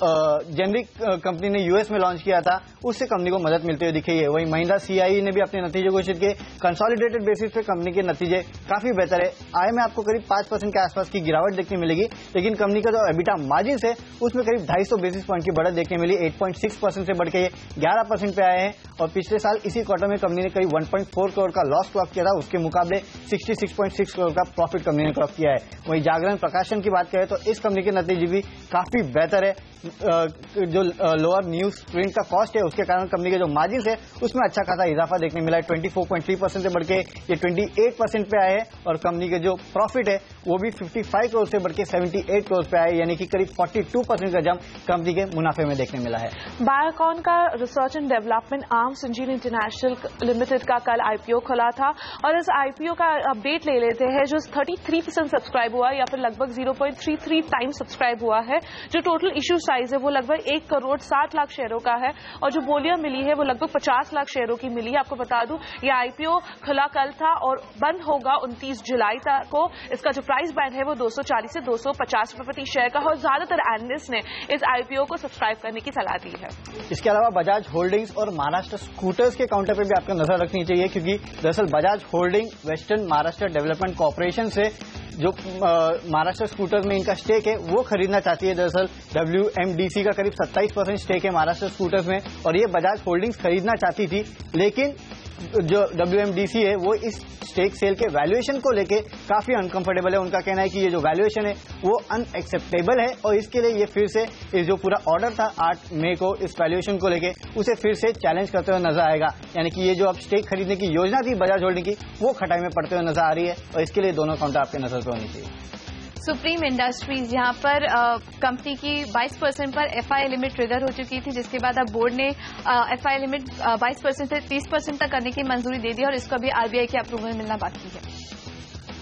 जेनरिक कंपनी ने यूएस में लॉन्च किया था उससे कंपनी को मदद मिलते हुए दिखी है। वहीं महिंद्रा सीआई ने भी अपने नतीजे घोषित किए। कंसोलिडेटेड बेसिस पे कंपनी के नतीजे काफी बेहतर है। आय में आपको करीब 5% के आसपास की गिरावट देखने मिलेगी, लेकिन कंपनी का जो एबिटा मार्जिन है उसमें करीब 250 बेसिस पॉइंट की बढ़त देखने मिली, 8.6% से बढ़ के 11% पे आए हैं और पिछले साल इसी क्वार्टर में कंपनी ने करीब 1.4 करोड़ का लॉस क्लॉक किया था, उसके मुकाबले 66.6 करोड़ का प्रॉफिट कंपनी ने क्लॉक किया है। वहीं जागरण प्रकाशन की बात करें तो इस कंपनी के नतीजे भी काफी बेहतर है। जो लोअर न्यूज प्रिंट का कॉस्ट है उसके कारण कंपनी के जो मार्जिन है उसमें अच्छा खासा इजाफा देखने मिला है। 24.3% से बढ़ के ये 28% पे आए हैं और कंपनी के जो प्रॉफिट है वो भी 55 करोड़ से बढ़ के 78 करोड़ पे आए, यानी कि करीब 42% का जंप कंपनी के मुनाफे में देखने मिला है। बायोकॉन का research and development arm Sanjeev international limited का कल आईपीओ खुला था और इस आईपीओ का अपडेट ले लेते हैं। जो 33% सब्सक्राइब हुआ या फिर लगभग 0.33 टाइम्स सब्सक्राइब हुआ है। जो टोटल इश्यू साइज है वो लगभग 1 करोड़ 60 लाख शेयरों का है और जो बोलियां मिली है वो लगभग 50 लाख शेयरों की मिली है। आपको बता दूं ये आईपीओ खुला कल था और बंद होगा 29 जुलाई तक को। इसका जो प्राइस बैंड है वो 240 से 250 रुपए प्रति शेयर का है और ज्यादातर एनालिस्ट ने इस आईपीओ को सब्सक्राइब करने की सलाह दी है। इसके अलावा बजाज होल्डिंग्स और महाराष्ट्र स्कूटर्स के काउंटर पे भी आपको नजर रखनी चाहिए, क्योंकि दरअसल Bajaj holding western Maharashtra development corporation से जो महाराष्ट्र स्कूटर्स में इनका स्टेक है वो खरीदना चाहती है। दरअसल WMDC का करीब 27% स्टेक है महाराष्ट्र स्कूटर्स में और ये बजाज होल्डिंग्स खरीदना चाहती थी, लेकिन जो WMDC है वो इस स्टेक सेल के वैल्यूएशन को लेके काफी अनकंफर्टेबल है। उनका कहना है कि ये जो वैल्यूएशन है वो अनएक्सेप्टेबल है और इसके लिए ये फिर से इस जो पूरा ऑर्डर था 8 मई को इस वैल्यूएशन को लेके उसे फिर से चैलेंज करते हुए नजर आएगा, यानी कि ये जो अब स्टेक खरीदने की योजना थी बजाज होल्डिंग की वो खटाई में पड़ते हुए नजर आ रही है और इसके लिए दोनों काउंटर आपके नजर पे होनी चाहिए। सुप्रीम इंडस्ट्रीज यहाँ पर कंपनी की 22% पर एफआई लिमिट ट्रिगर हो चुकी थी, जिसके बाद अब बोर्ड ने एफआई लिमिट 22% से 30% तक करने की मंजूरी दे दी और इसको भी आरबीआई की अप्रूवल मिलना बाकी है।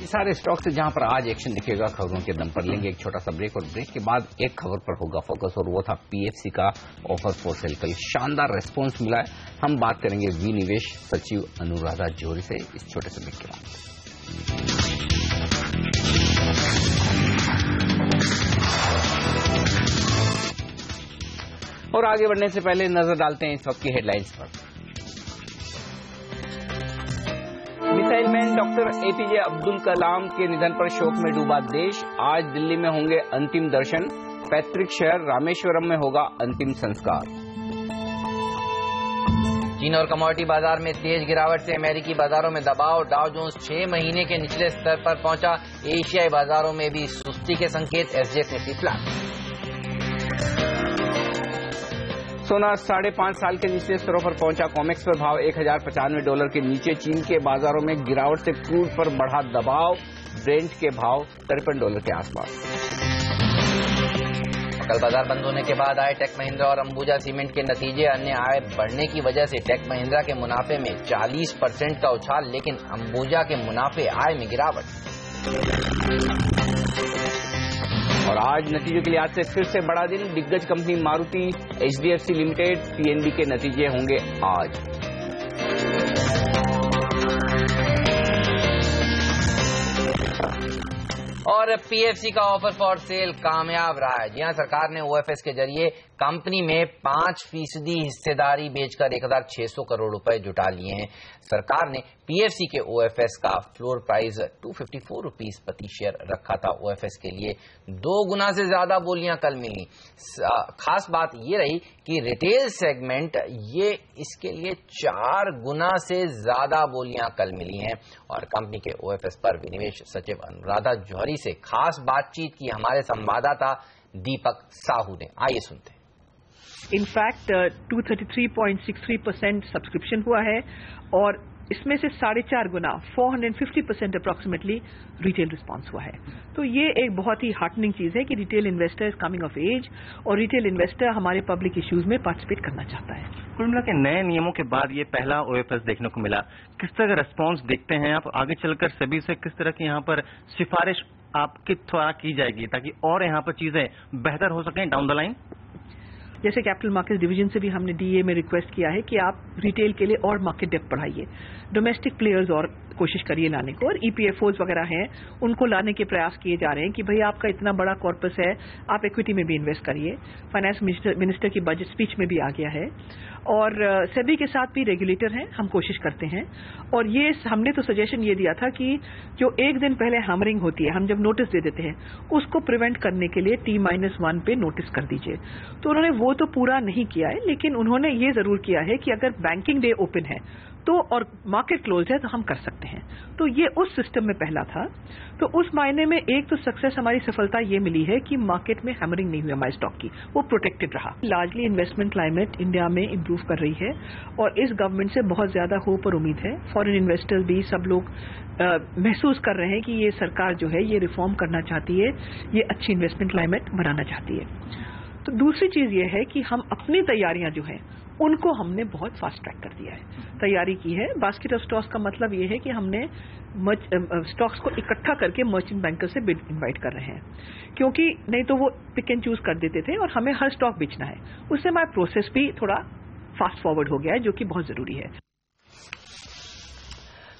ये सारे स्टॉक से जहां पर आज एक्शन दिखेगा खबरों के दम पर। लेंगे एक छोटा सा ब्रेक और ब्रेक के बाद एक खबर पर होगा फोकस और वो था पीएफसी का ऑफर फॉर सेल। कल शानदार रेस्पॉन्स मिला है। हम बात करेंगे विनिवेश सचिव अनुराधा जौहरी से इस छोटे से ब्रेक के बाद। और आगे बढ़ने से पहले नजर डालते हैं इस वक्त की हेडलाइंस पर। Missile man doctor APJ Abdul Kalam के निधन पर शोक में डूबा देश। आज दिल्ली में होंगे अंतिम दर्शन। पैतृक शहर रामेश्वरम में होगा अंतिम संस्कार। चीन और कमोडिटी बाजार में तेज गिरावट से अमेरिकी बाजारों में दबाव। डाउ जोन्स 6 महीने के निचले स्तर पर पहुंचा। एशियाई बाजारों में भी सुस्ती के संकेत। SGX Nifty flat. सोना 5.5 साल के निचले स्तरों पर पहुंचा। कॉमेक्स पर भाव $1095 के नीचे। चीन के बाजारों में गिरावट से क्रूड पर बढ़ा दबाव। ब्रेंट के भाव $53 के आसपास। कल बाजार बंद होने के बाद आए टेक महिंद्रा और अंबुजा सीमेंट के नतीजे। अन्य आय बढ़ने की वजह से टेक महिंद्रा के मुनाफे में 40% का उछाल, लेकिन अंबुजा के मुनाफे आय में गिरावट। और आज नतीजों के लिहाज से फिर से बड़ा दिन। दिग्गज company Maruti, HDFC limited, PNB के नतीजे होंगे आज। और पीएफसी का ऑफर फॉर सेल कामयाब रहा है। जी हां, सरकार ने ओएफएस के जरिए कंपनी में 5% हिस्सेदारी बेचकर 1600 करोड़ रुपए जुटा लिए हैं। सरकार ने पीएफसी के ओएफएस का फ्लोर प्राइस 254 रुपीस प्रति शेयर रखा था। ओएफएस के लिए 2 गुना से ज्यादा बोलियां कल मिली। खास बात ये रही कि रिटेल सेगमेंट ये इसके लिए 4 गुना से ज्यादा बोलियां कल मिली हैं। और कंपनी के ओएफएस पर विनिवेश सचिव अनुराधा जौहरी से खास बातचीत की हमारे संवाददाता दीपक साहू ने। आइए सुनते हैं। इनफैक्ट 233.63% सब्सक्रिप्शन हुआ है और इसमें से 4.5 गुना 450% अप्रॉक्सीमेटली रिटेल रिस्पांस हुआ है। तो ये एक बहुत ही हार्टनिंग चीज है कि retail investor is coming of age और रिटेल इन्वेस्टर हमारे पब्लिक इश्यूज में पार्टिसिपेट करना चाहता है। कुल मिला के नए नियमों के बाद ये पहला ओएफएस देखने को मिला। किस तरह का रेस्पॉन्स देखते हैं आप? आगे चलकर सभी से किस तरह की यहाँ पर सिफारिश आपके द्वारा की जाएगी ताकि और यहाँ पर चीजें बेहतर हो सकें डाउन द लाइन? जैसे कैपिटल मार्केट डिवीजन से भी हमने डीए में रिक्वेस्ट किया है कि आप रिटेल के लिए और मार्केट डेप्थ बढ़ाइए, डोमेस्टिक प्लेयर्स और कोशिश करिए लाने को, और ईपीएफओज वगैरह हैं उनको लाने के प्रयास किए जा रहे हैं कि भाई आपका इतना बड़ा कॉर्पस है, आप इक्विटी में भी इन्वेस्ट करिए। फाइनेंस मिनिस्टर की बजट स्पीच में भी आ गया है और सेबी के साथ भी रेगुलेटर हैं, हम कोशिश करते हैं। और ये हमने तो सजेशन ये दिया था कि जो एक दिन पहले हैमरिंग होती है, हम जब नोटिस दे देते हैं, उसको प्रिवेंट करने के लिए T-1 पे नोटिस कर दीजिए। तो उन्होंने वो तो पूरा नहीं किया है, लेकिन उन्होंने ये जरूर किया है कि अगर बैंकिंग डे ओपन है तो और मार्केट क्लोज है तो हम कर सकते हैं। तो ये उस सिस्टम में पहला था। तो उस मायने में एक तो सक्सेस, हमारी सफलता ये मिली है कि मार्केट में हैमरिंग नहीं हुई हमारे स्टॉक की, वो प्रोटेक्टेड रहा। लार्जली इन्वेस्टमेंट क्लाइमेट इंडिया में इंप्रूव कर रही है और इस गवर्नमेंट से बहुत ज्यादा होप और उम्मीद है। फॉरेन इन्वेस्टर्स भी सब लोग महसूस कर रहे हैं कि ये सरकार जो है ये रिफॉर्म करना चाहती है, ये अच्छी इन्वेस्टमेंट क्लाइमेट बनाना चाहती है। तो दूसरी चीज ये है कि हम अपनी तैयारियां जो हैं उनको हमने बहुत फास्ट ट्रैक कर दिया है, तैयारी की है। बास्केट ऑफ स्टॉक्स का मतलब ये है कि हमने स्टॉक्स को इकट्ठा करके मर्चेंट बैंकर से बिड इनवाइट कर रहे हैं, क्योंकि नहीं तो वो पिक एंड चूज कर देते थे और हमें हर स्टॉक बेचना है। उससे हमारा प्रोसेस भी थोड़ा फास्ट फॉरवर्ड हो गया है, जो कि बहुत जरूरी है।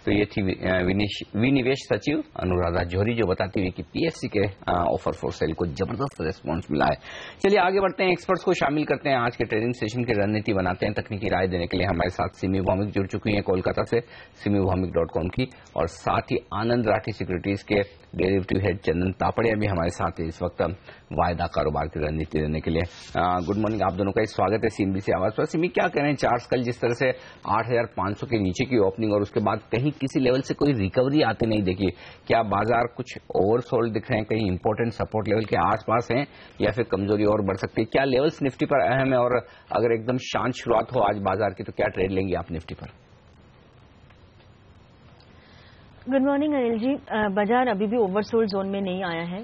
तो ये थी विनिवेश सचिव अनुराधा जौहरी जो बताती हुई कि पीएससी के ऑफर फॉर सेल को जबरदस्त रिस्पांस मिला है। चलिए आगे बढ़ते हैं, एक्सपर्ट्स को शामिल करते हैं, आज के ट्रेडिंग सेशन की रणनीति बनाते हैं। तकनीकी राय देने के लिए हमारे साथ सिमी भौमिक जुड़ चुकी हैं कोलकाता से, simivbhaumik.com की, और साथ ही आनंद राठी सिक्योरिटीज के डेरिवेटिव हेड चंदन तापड़िया भी हमारे साथ है इस वक्त वायदा कारोबार की रणनीति देने के लिए। गुड मॉर्निंग, आप दोनों का स्वागत है सीएनबीसी आवाज पर। सिमी, क्या कह रहे हैं चार्ट्स कल जिस तरह से 8,500 के नीचे की ओपनिंग और उसके बाद कहीं किसी लेवल से कोई रिकवरी आती नहीं देखी, क्या बाजार कुछ ओवरसोल्ड दिख रहे हैं, कहीं इंपॉर्टेंट सपोर्ट लेवल के आसपास हैं या फिर कमजोरी और बढ़ सकती है? क्या लेवल्स निफ्टी पर अहम है और अगर एकदम शांत शुरुआत हो आज बाजार की तो क्या ट्रेड लेंगे आप निफ्टी पर? Good morning Anil ji. बाजार अभी भी ओवरसोल्ड जोन में नहीं आया है,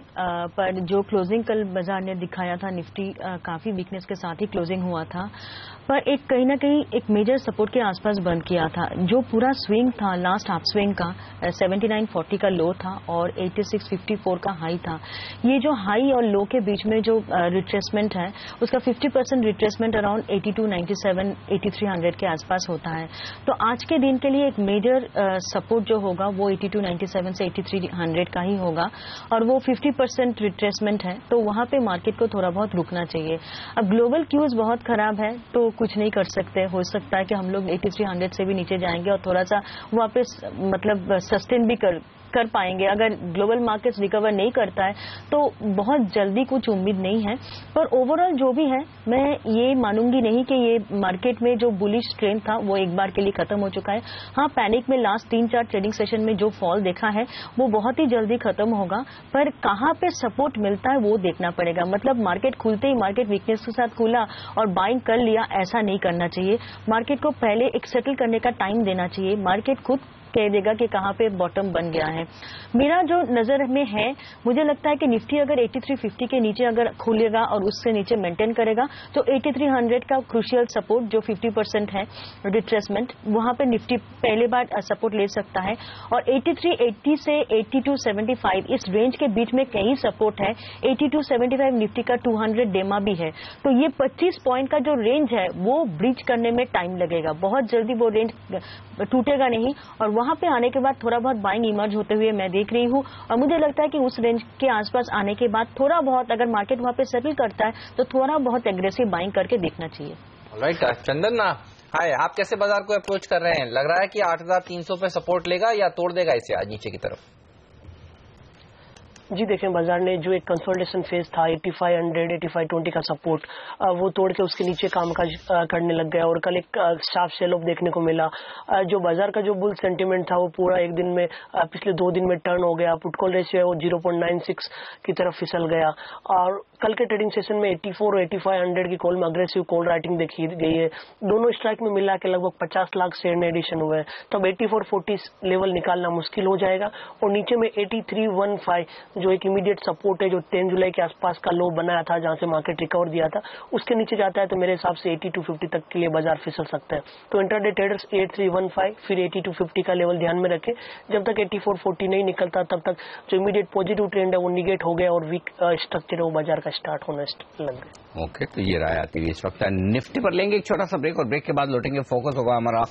पर जो क्लोजिंग कल बाजार ने दिखाया था, निफ्टी काफी वीकनेस के साथ ही क्लोजिंग हुआ था, पर एक कहीं ना कहीं एक मेजर सपोर्ट के आसपास बंद किया था। जो पूरा स्विंग था लास्ट हाफ स्विंग का 7940 का लो था और 8654 का हाई था। ये जो हाई और लो के बीच में जो रिट्रेसमेंट है उसका 50% रिट्रेसमेंट अराउंड 8297 8300 के आसपास होता है। तो आज के दिन के लिए एक मेजर सपोर्ट जो होगा वो 8297 से 8300 का ही होगा और वो 50% रिट्रेसमेंट है, तो वहां पे मार्केट को थोड़ा बहुत रुकना चाहिए। अब ग्लोबल क्यूज बहुत खराब है तो कुछ नहीं कर सकते, हो सकता है कि हम लोग 8300 से भी नीचे जाएंगे और थोड़ा सा वापस मतलब सस्टेन भी कर पाएंगे। अगर ग्लोबल मार्केट्स रिकवर नहीं करता है तो बहुत जल्दी कुछ उम्मीद नहीं है, पर ओवरऑल जो भी है मैं ये मानूंगी नहीं कि ये मार्केट में जो बुलिश ट्रेंड था वो एक बार के लिए खत्म हो चुका है। हाँ, पैनिक में लास्ट 3-4 ट्रेडिंग सेशन में जो फॉल देखा है वो बहुत ही जल्दी खत्म होगा, पर कहाँ पे सपोर्ट मिलता है वो देखना पड़ेगा। मतलब मार्केट खुलते ही मार्केट वीकनेस के साथ खुला और बाइंग कर लिया, ऐसा नहीं करना चाहिए। मार्केट को पहले एक सेटल करने का टाइम देना चाहिए, मार्केट खुद कह देगा कि कहां पे बॉटम बन गया है। मेरा जो नजर में है, मुझे लगता है कि निफ्टी अगर 8350 के नीचे अगर खुलेगा और उससे नीचे मेंटेन करेगा तो 8300 का क्रूशियल सपोर्ट जो 50% है रिट्रेसमेंट, वहां पे निफ्टी पहले बार सपोर्ट ले सकता है। और 8380 से 8275 इस रेंज के बीच में कहीं सपोर्ट है। 8275 निफ्टी का 200 डेमा भी है, तो ये 25 पॉइंट का जो रेंज है वो ब्रीच करने में टाइम लगेगा, बहुत जल्दी वो रेंज टूटेगा नहीं और वहां पे आने के बाद थोड़ा बहुत बाइंग इमर्ज होते हुए मैं देख रही हूं और मुझे लगता है कि उस रेंज के आसपास आने के बाद थोड़ा बहुत अगर मार्केट वहां पे सेटल करता है तो थोड़ा बहुत एग्रेसिव बाइंग करके देखना चाहिए। राइट, चंदन हाय, आप कैसे बाजार को अप्रोच कर रहे हैं? लग रहा है कि 8300 पे सपोर्ट लेगा या तोड़ देगा इसे आज नीचे की तरफ? जी देखें, बाजार ने जो एक कंसोलिडेशन फेज था 8500 8520 का सपोर्ट वो तोड़ के उसके नीचे कामकाज करने लग गया और कल एक शार्प सेल ऑफ देखने को मिला। जो बाजार का जो बुल सेंटीमेंट था वो पूरा एक दिन में पिछले 2 दिन में टर्न हो गया। पुट कॉल रेशियो है वो 0.96 की तरफ फिसल गया और कल के ट्रेडिंग सेशन में 84 और 8500 की कॉल में अग्रेसिव कॉल राइटिंग देखी गई है। दोनों स्ट्राइक में मिला के लगभग 50 लाख शेयर ने एडिशन हुए हैं, तब 8440 लेवल निकालना मुश्किल हो जाएगा और नीचे में 8315 जो एक इमीडिएट सपोर्ट है जो 10 जुलाई के आसपास का लो बनाया था जहां से मार्केट रिकवर दिया था, उसके नीचे जाता है तो मेरे हिसाब से 8250 तक के लिए बाजार फिसल सकता है। तो इंट्राडे ट्रेडर्स 8315 फिर 8250 का लेवल ध्यान में रखें। जब तक 8440 नहीं निकलता तब तक जो इमीडिएट पॉजिटिव ट्रेंड है वो निगेट हो गया और वीक स्ट्रक्चर है वो बाजार का स्टार्ट होना लग गया। ओके, तो ये राय आती है इस वक्त। निफ्टी पर लेंगे एक छोटा सा ब्रेक और ब्रेक के बाद लौटेंगे। फोकस होगा हमारा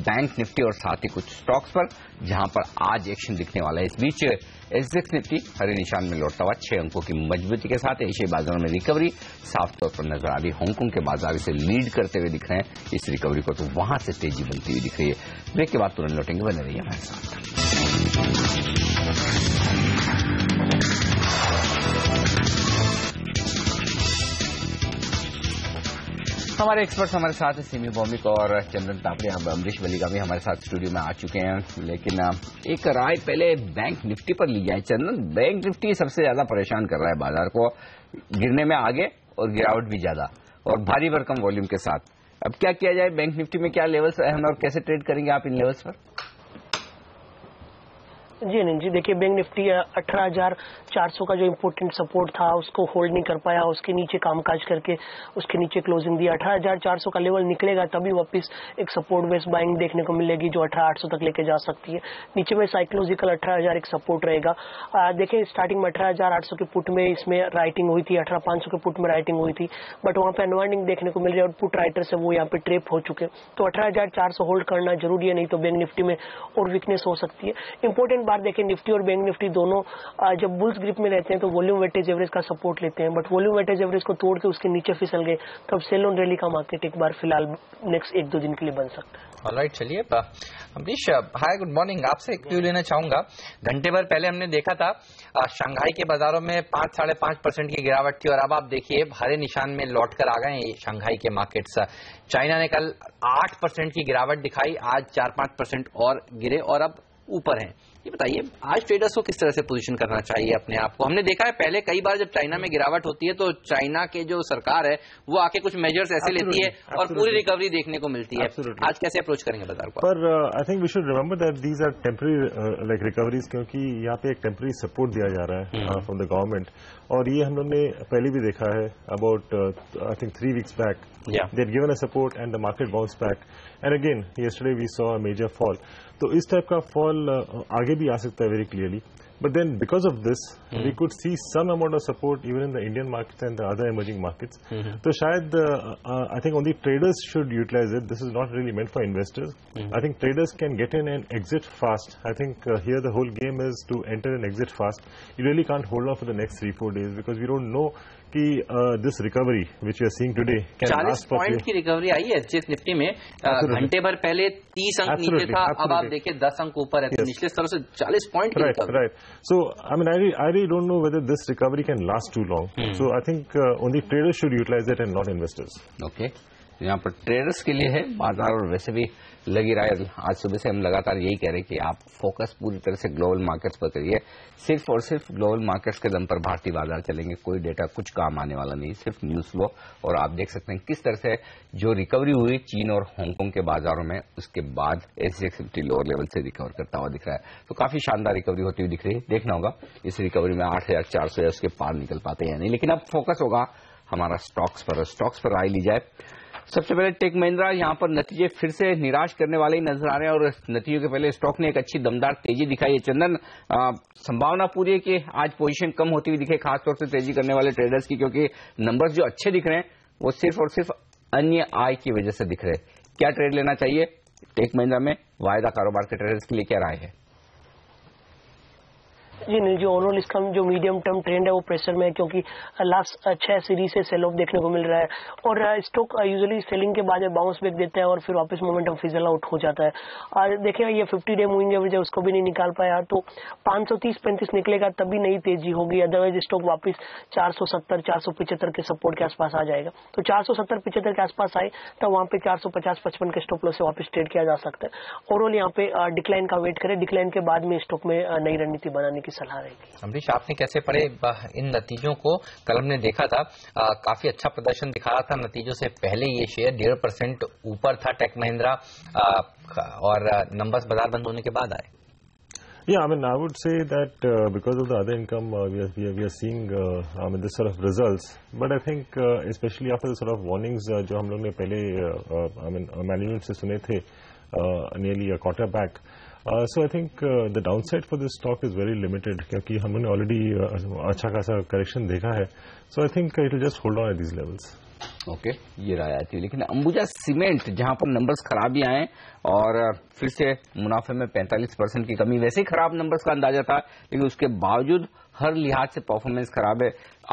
बैंक निफ्टी और साथ ही कुछ स्टॉक्स पर जहां पर आज एक्शन दिखने वाला है। इस बीच एसजेक्स निफ्टी हरे निशान में लौटता हुआ 6 अंकों की मजबूती के साथ एशियाई बाजारों में रिकवरी साफ तौर पर नजर आ रही। हांगकांग के बाजार इसे लीड करते हुए दिख रहे हैं इस रिकवरी को, तो वहां से तेजी बनती हुई दिख रही है। ब्रेक के बाद तुरंत लौटेंगे, बने रहिए हमारे साथ। हमारे एक्सपर्ट्स हमारे साथ हैं, सिमी भौमिक और चंदन तापड़े। हम अमरीश वलीगा भी हमारे साथ स्टूडियो में आ चुके हैं। लेकिन एक राय पहले बैंक निफ्टी पर ली जाए। चंदन, बैंक निफ्टी सबसे ज्यादा परेशान कर रहा है बाजार को, गिरने में आगे और गिरावट भी ज्यादा और भारी भरकम वॉल्यूम के साथ। अब क्या किया जाए बैंक निफ्टी में, क्या लेवल्स अहम और कैसे ट्रेड करेंगे आप इन लेवल्स पर? जी अनिल जी, देखिए बैंक निफ्टी 18,400 का जो इम्पोर्टेंट सपोर्ट था उसको होल्ड नहीं कर पाया, उसके नीचे कामकाज करके उसके नीचे क्लोजिंग दिया। 18,400 का लेवल निकलेगा तभी वापस एक सपोर्ट बेस बाइंग देखने को मिलेगी जो 18,800 तक लेके जा सकती है। नीचे में साइकोलॉजिकल 18,000 एक सपोर्ट रहेगा। देखिए स्टार्टिंग में 18,800 के पुट में इसमें राइटिंग हुई थी, 18,500 के पुट में राइटिंग हुई थी, बट वहां पे अनवाइंडिंग देखने को मिल रही है और पुट राइटर से वो यहाँ पे ट्रेप हो चुके। तो 18,400 होल्ड करना जरूरी है, नहीं तो बैंक निफ्टी में और वीकनेस हो सकती है। इंपॉर्टेंट बात देखिए, निफ्टी और बैंक निफ्टी दोनों जब बुल्स ग्रिप में रहते हैं तो वॉल्यूम वेटेज एवरेज का सपोर्ट लेते हैं, बट वॉल्यूम वेटेज एवरेज को तोड़ के उसके नीचे फिसल गए तब सेल ऑन रैली का मार्केट एक बार फिलहाल नेक्स्ट 1-2 दिन के लिए बन सकता है। ऑलराइट, चलिए अमरीश, हाय गुड मॉर्निंग। आपसे क्यों लेना चाहूंगा, घंटे भर पहले हमने देखा था शंघाई के बाजारों में 5-5.5% की गिरावट थी और अब आप देखिए हरे निशान में लौट कर आ गए शंघाई के मार्केट्स। चाइना ने कल 8% की गिरावट दिखाई, आज 4-5% और गिरे और अब ऊपर हैं। ये बताइए आज ट्रेडर्स को किस तरह से पोजीशन करना चाहिए अपने आप को? हमने देखा है पहले कई बार जब चाइना में गिरावट होती है तो चाइना के जो सरकार है वो आके कुछ मेजर्स ऐसे लेती है और पूरी रिकवरी देखने को मिलती है। आज कैसे अप्रोच करेंगे बाजार को? पर I think we should remember that these are temporary like recoveries, क्योंकि यहाँ पे एक टेम्पररी सपोर्ट दिया जा रहा है फ्रॉम द गवर्नमेंट, और ये हम लोगों ने पहले भी देखा है about I think 3 weeks back they had given a support and the market bounced back, and again yesterday we saw a major fall. तो इस टाइप का फॉल आगे भी आ सकता है very clearly, but then because of this we could see some amount of support even in the Indian markets and the other emerging markets. तो शायद I think only traders should utilize it. This is not really meant for investors. I think traders can get in and exit fast. I think here the whole game is to enter and exit fast. You really can't hold on for the next 3-4 days because we don't know कि this recovery which we are seeing today can 40 point की recovery आई है HS Nifty में। घंटे भर पहले 30 अंक नीचे था, अब आप देखिए 10 अंक ऊपर है, तो निचले स्तर से 40 पॉइंट की recovery. Right. So I mean I really don't know whether this recovery can last too long. So I think only traders should utilize it and not investors. Okay. यहाँ पर ट्रेडर्स के लिए है बाजार, और वैसे भी लगी रहा है। आज सुबह से हम लगातार यही कह रहे हैं कि आप फोकस पूरी तरह से ग्लोबल मार्केट्स पर करिए। सिर्फ और सिर्फ ग्लोबल मार्केट्स के दम पर भारतीय बाजार चलेंगे, कोई डेटा कुछ काम आने वाला नहीं, सिर्फ न्यूज फ्लो। और आप देख सकते हैं किस तरह से जो रिकवरी हुई चीन और हांगकांग के बाजारों में, उसके बाद एसजीएक्स 50 लोअर लेवल से रिकवर करता हुआ दिख रहा है। तो काफी शानदार रिकवरी होती हुई दिख रही है। देखना होगा इस रिकवरी में 8,400 या उसके पार निकल पाते हैं या नहीं। लेकिन अब फोकस होगा हमारा स्टॉक्स पर राय ली जाए। सबसे पहले टेक महिंद्रा, यहाँ पर नतीजे फिर से निराश करने वाले ही नजर आ रहे हैं और नतीजों के पहले स्टॉक ने एक अच्छी दमदार तेजी दिखाई है। चंदन, संभावना पूरी है कि आज पोजीशन कम होती हुई दिखे, खासतौर से तेजी करने वाले ट्रेडर्स की, क्योंकि नंबर्स जो अच्छे दिख रहे हैं वो सिर्फ और सिर्फ अन्य आय की वजह से दिख रहे हैं। क्या ट्रेड लेना चाहिए टेक महिंद्रा में? वायदा कारोबार के ट्रेडर्स के लिए क्या राय है? जी नहीं, जो ओवरऑल इसका जो मीडियम टर्म ट्रेंड है वो प्रेशर में है, क्योंकि लास्ट 6 सीरीज से सेल ऑफ देखने को मिल रहा है और स्टॉक यूजुअली सेलिंग के बाद बाउंस बैक देता है और फिर वापस मोमेंटम फिजल आउट हो जाता है। और देखिए ये 50 डे मूविंग एवरेज है, उसको भी नहीं निकाल पाया, तो 530-35 निकलेगा तभी नई तेजी होगी, अदरवाइज स्टॉक वापस 470-475 के सपोर्ट के आसपास आ जाएगा। तो 470-75 के आसपास आए तो वहां पे 450-55 के स्टॉप लॉस से वापस ट्रेड किया जा सकता है। ओवरऑल यहाँ पे डिक्लाइन का वेट करें, डिक्लाइन के बाद में स्टॉक में नई रणनीति बनाने की सलाह रहेगी। अमरीश, आपने कैसे पढ़े इन नतीजों को? कल हमने देखा था काफी अच्छा प्रदर्शन दिखा रहा था, नतीजों से पहले ये शेयर 1.5% ऊपर था टेक महिंद्रा, और नंबर्स बाजार बंद होने के बाद आए। Yeah, I mean, I would say that because of the other income, we are seeing I mean this sort of results. But I think especially after the sort of warnings जो हम लोग ने पहले I mean management से सुने थे nearly a quarter back. So I think the downside for this stock is very limited क्योंकि हमने already अच्छा खासा correction देखा है. So I think it will just hold on at these levels. Okay, ये राय आती है। लेकिन अंबुजा सीमेंट जहां पर नंबर्स खराब भी आए और फिर से मुनाफे में 45% की कमी, वैसे ही खराब नंबर्स का अंदाजा था, लेकिन उसके बावजूद हर लिहाज से परफॉर्मेंस खराब है।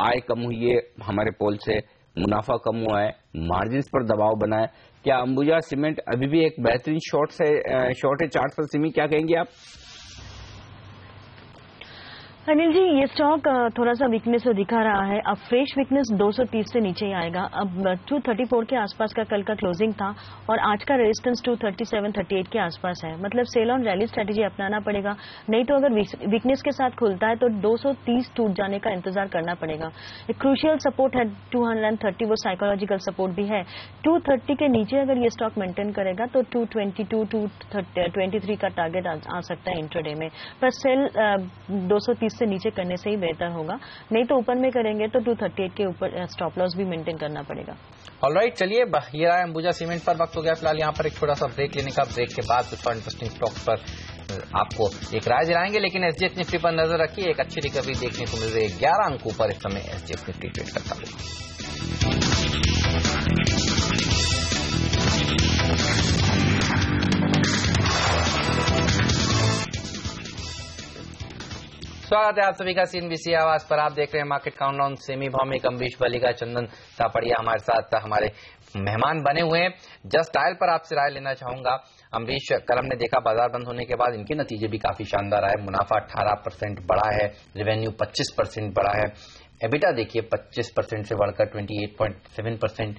आय कम हुई है हमारे पोल से, मुनाफा कम हुआ है, मार्जिन्स पर दबाव बना है। क्या अंबुजा सीमेंट अभी भी एक बेहतरीन शॉर्ट है चार्ट पर? सिमी, क्या कहेंगे आप? अनिल जी, ये स्टॉक थोड़ा सा वीकनेस दिखा रहा है। अब फ्रेश वीकनेस 230 से नीचे ही आएगा। अब 234 के आसपास का कल का क्लोजिंग था और आज का रेजिस्टेंस 237-38 के आसपास है। मतलब सेल ऑन रैली स्ट्रेटेजी अपनाना पड़ेगा, नहीं तो अगर वीकनेस के साथ खुलता है तो 230 टूट जाने का इंतजार करना पड़ेगा। एक क्रूशियल सपोर्ट है 230, वो साइकोलॉजिकल सपोर्ट भी है। 230 के नीचे अगर ये स्टॉक मेंटेन करेगा तो 222-223 का टारगेट आ सकता है इंट्राडे में, पर सेल 230 से नीचे करने से ही बेहतर होगा, नहीं तो ऊपर में करेंगे तो 238 के ऊपर स्टॉप लॉस भी मेंटेन करना पड़ेगा। ऑलराइट, चलिए ये रहा अंबुजा सीमेंट पर। वक्त हो गया फिलहाल यहाँ पर एक छोटा सा ब्रेक लेने का। ब्रेक के बाद कुछ और इंटरेस्टिंग स्टॉक्स पर आपको एक राय दिलाएंगे, लेकिन एसजीएक्स निफ्टी पर नजर रखिए। एक अच्छी रिकवरी देखने को मिल रही है, 11 अंकों पर इस समय एसजीएक्स निफ्टी ट्रेड करता हुआ। स्वागत है आप सभी का सीएनबीसी आवाज पर। आप देख रहे हैं मार्केट काउंटडाउन। सेमी भौमिक, अम्बरीश बलिगा, चंदन तापड़िया हमारे साथ हमारे मेहमान बने हुए हैं। जस्ट डायल पर आपसे राय लेना चाहूंगा। अम्बरीश, कल हमने देखा बाजार बंद होने के बाद इनके नतीजे भी काफी शानदार आए। मुनाफा 18% बढ़ा है, रेवेन्यू 25% बढ़ा है, एबिटा देखिए 25% से बढ़कर 28.7%।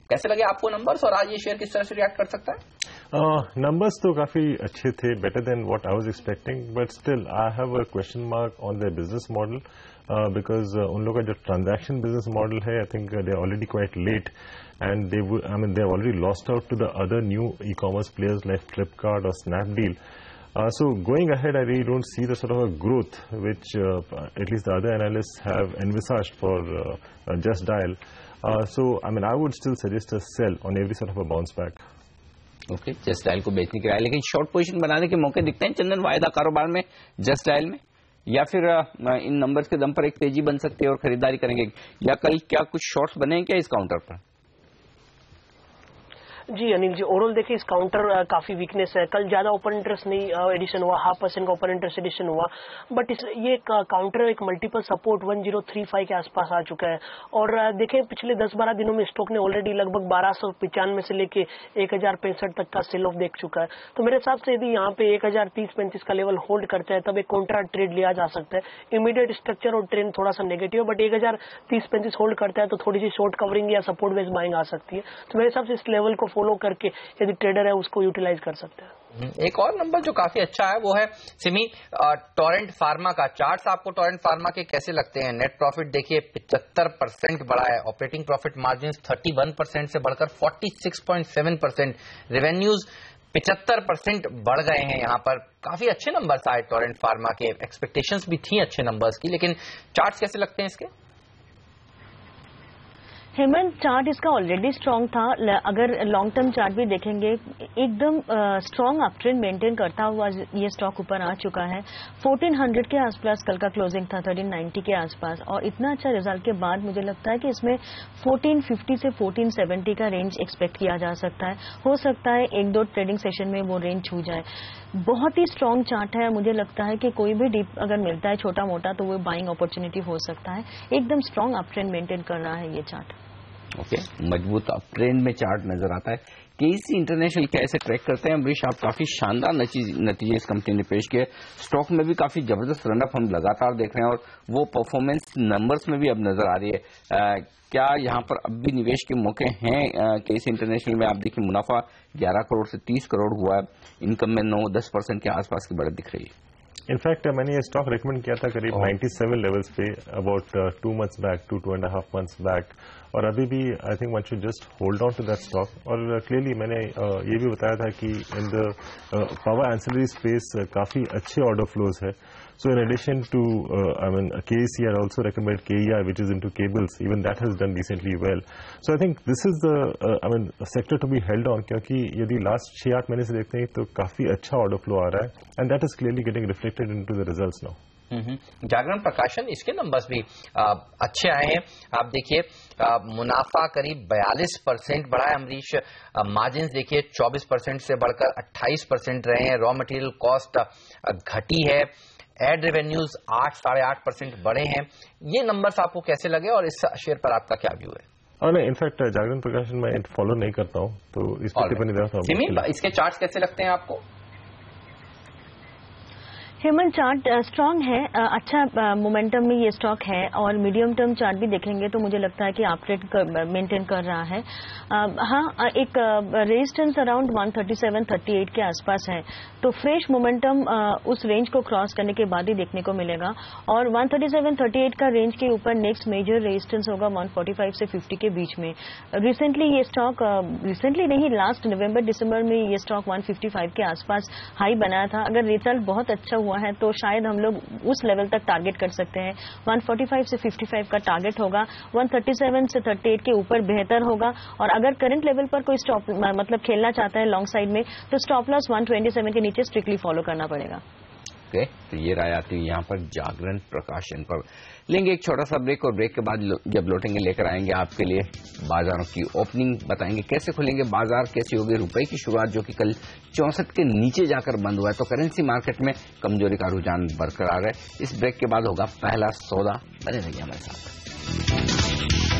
कैसे लगे आपको नंबर्स, और आज ये शेयर किस तरह से रिएक्ट कर सकता है? नंबर्स तो काफी अच्छे थे, better than what I was expecting, but still I have a question mark on their business model, because उन लोगों का जो ट्रांजैक्शन बिजनेस मॉडल है, I think they already quite late and they already lost out to the other new e-commerce players like Flipkart or Snapdeal. So going ahead, I really don't see the sort of a growth which at least the other analysts have envisaged for Just Dial. So I would still suggest a sell on every sort of a bounce back. Okay, just dial को बेचने की राय, लेकिन short position बनाने के मौके दिखते हैं चंदन वायदा कारोबार में जस्ट डायल में, या फिर इन नंबर्स के दम पर एक तेजी बन सकती है और खरीदारी करेंगे, या कल क्या कुछ शॉर्ट्स बने हैं क्या इस काउंटर पर? जी अनिल जी, ओवरऑल देखिए इस काउंटर काफी वीकनेस है। कल ज्यादा ओपन इंटरेस्ट नहीं एडिशन हुआ, 0.5% का ओपन इंटरेस्ट एडिशन हुआ, बट ये काउंटर एक मल्टीपल सपोर्ट 1035 के आसपास आ चुका है। और देखें पिछले 10-12 दिनों में स्टॉक ने ऑलरेडी लगभग 1295 से लेके 1065 तक का सेल ऑफ देख चुका है। तो मेरे हिसाब से यदि यहाँ पे 1030-35 का लेवल होल्ड करता है तब एक कॉन्ट्रा ट्रेड लिया जा सकता है। इमीडिएट स्ट्रक्चर और ट्रेंड थोड़ा सा नेगेटिव है, बट 1030-35 होल्ड करता है तो थोड़ी सी शॉर्ट कवरिंग या सपोर्ट बेस बाइंग आ सकती है। तो मेरे हिसाब से इस लेवल को फॉलो करके यदि ट्रेडर है उसको यूटिलाइज कर सकते हैं। एक और नंबर जो काफी अच्छा है वो है सिमी टोरेंट फार्मा का। चार्ट्स आपको टोरेंट फार्मा के कैसे लगते हैं? नेट प्रॉफिट देखिए 75% बढ़ा है, ऑपरेटिंग प्रॉफिट मार्जिन 31% से बढ़कर 46.7%, रेवेन्यूज 75% बढ़ गए हैं। यहाँ पर काफी अच्छे नंबर्स आए टोरेंट फार्मा के, एक्सपेक्टेशंस भी थी अच्छे नंबर्स की, लेकिन चार्ट्स कैसे लगते हैं इसके? हेमंत, चार्ट इसका ऑलरेडी स्ट्रांग था। अगर लॉन्ग टर्म चार्ट भी देखेंगे एकदम स्ट्रांग अपट्रेंड मेंटेन करता हुआ ये स्टॉक ऊपर आ चुका है। 1400 के आसपास कल का क्लोजिंग था, 1390 के आसपास, और इतना अच्छा रिजल्ट के बाद मुझे लगता है कि इसमें 1450 से 1470 का रेंज एक्सपेक्ट किया जा सकता है। हो सकता है 1-2 ट्रेडिंग सेशन में वो रेंज छू जाए। बहुत ही स्ट्रांग चार्ट है, मुझे लगता है कि कोई भी डिप अगर मिलता है छोटा मोटा तो वो बाइंग अपॉर्चुनिटी हो सकता है। एकदम स्ट्रांग अपट्रेंड मेंटेन कर रहा है ये चार्ट। ओके, मजबूत अपट्रेंड में चार्ट नजर आता है। केसी इंटरनेशनल कैसे ट्रैक करते हैं अम्बरीश? आप काफी शानदार नतीजे इस कंपनी ने पेश किए, स्टॉक में भी काफी जबरदस्त रनअप हम लगातार देख रहे हैं और वो परफॉर्मेंस नंबर्स में भी अब नजर आ रही है। क्या यहाँ पर अब भी निवेश के मौके हैं केसी इंटरनेशनल में? आप देखिए मुनाफा 11 करोड़ से 30 करोड़ हुआ है, इनकम में 9-10% के आसपास की बढ़त दिख रही है। इनफैक्ट मैंने ये स्टॉक रेकमेंड किया था करीब 97 लेवल्स पे about 2 months back, 2.5 months back, और अभी भी I think one should just hold on to that stock. और क्लियरली मैंने ये भी बताया था कि in the power ancillary space काफी अच्छे ऑर्डर फ्लोज है। So in addition to, KEC, I also recommend KEI, which is into cables. Even that has done decently well. So I think this is the, sector to be held on, क्योंकि यदि last 6-8 महीने से देखते हैं तो काफी अच्छा order flow आ रहा है, and that is clearly getting reflected into the results now. जागरण प्रकाशन, इसके नंबर्स भी अच्छे आए हैं। आप देखिए मुनाफा करीब 42% बढ़ा है अम्बरीश, मार्जिन देखिए 24% से बढ़कर 28% रहे हैं, रॉ मटेरियल कॉस्ट घटी है, एड रेवेन्यूज 8-8.5% बढ़े हैं। ये नंबर्स आपको कैसे लगे और इस शेयर पर आपका क्या व्यू है? और नहीं, इनफैक्ट जागरण प्रकाशन मैं फॉलो नहीं करता हूँ तो इस पर टिप्पणी देता हूँ। इसके चार्ट्स कैसे लगते हैं आपको? हेमंत चार्ट स्ट्रांग है, अच्छा मोमेंटम में ये स्टॉक है और मीडियम टर्म चार्ट भी देखेंगे तो मुझे लगता है कि अपट्रेंड मेंटेन कर रहा है। हाँ, एक रेजिस्टेंस अराउंड 137.38 के आसपास है, तो फ्रेश मोमेंटम उस रेंज को क्रॉस करने के बाद ही देखने को मिलेगा और 137.38 का रेंज के ऊपर नेक्स्ट मेजर रेजिस्टेंस होगा 145 से 50 के बीच में। रिसेंटली ये स्टॉक रिसेंटली नहीं, लास्ट नवंबर दिसंबर में ये स्टॉक 155 के आसपास हाई बनाया था। अगर रिजल्ट बहुत अच्छा हुआ है तो शायद हम लोग उस लेवल तक टारगेट कर सकते हैं। 145 से 55 का टारगेट होगा, 137 से 38 के ऊपर बेहतर होगा और अगर करंट लेवल पर कोई स्टॉप मतलब खेलना चाहता है लॉन्ग साइड में तो स्टॉप लॉस 127 के नीचे स्ट्रिक्टली फॉलो करना पड़ेगा। ओके, तो ये राय आती है यहाँ पर जागरण प्रकाशन पर। लेंगे एक छोटा सा ब्रेक और ब्रेक के बाद जब लौटेंगे लेकर आएंगे आपके लिए बाजारों की ओपनिंग, बताएंगे कैसे खुलेंगे बाजार, कैसी होगी रुपए की शुरुआत जो कि कल 64 के नीचे जाकर बंद हुआ है, तो करेंसी मार्केट में कमजोरी का रुझान बरकरार है। इस ब्रेक के बाद होगा पहला सौदा, बने रहिए हमारे साथ।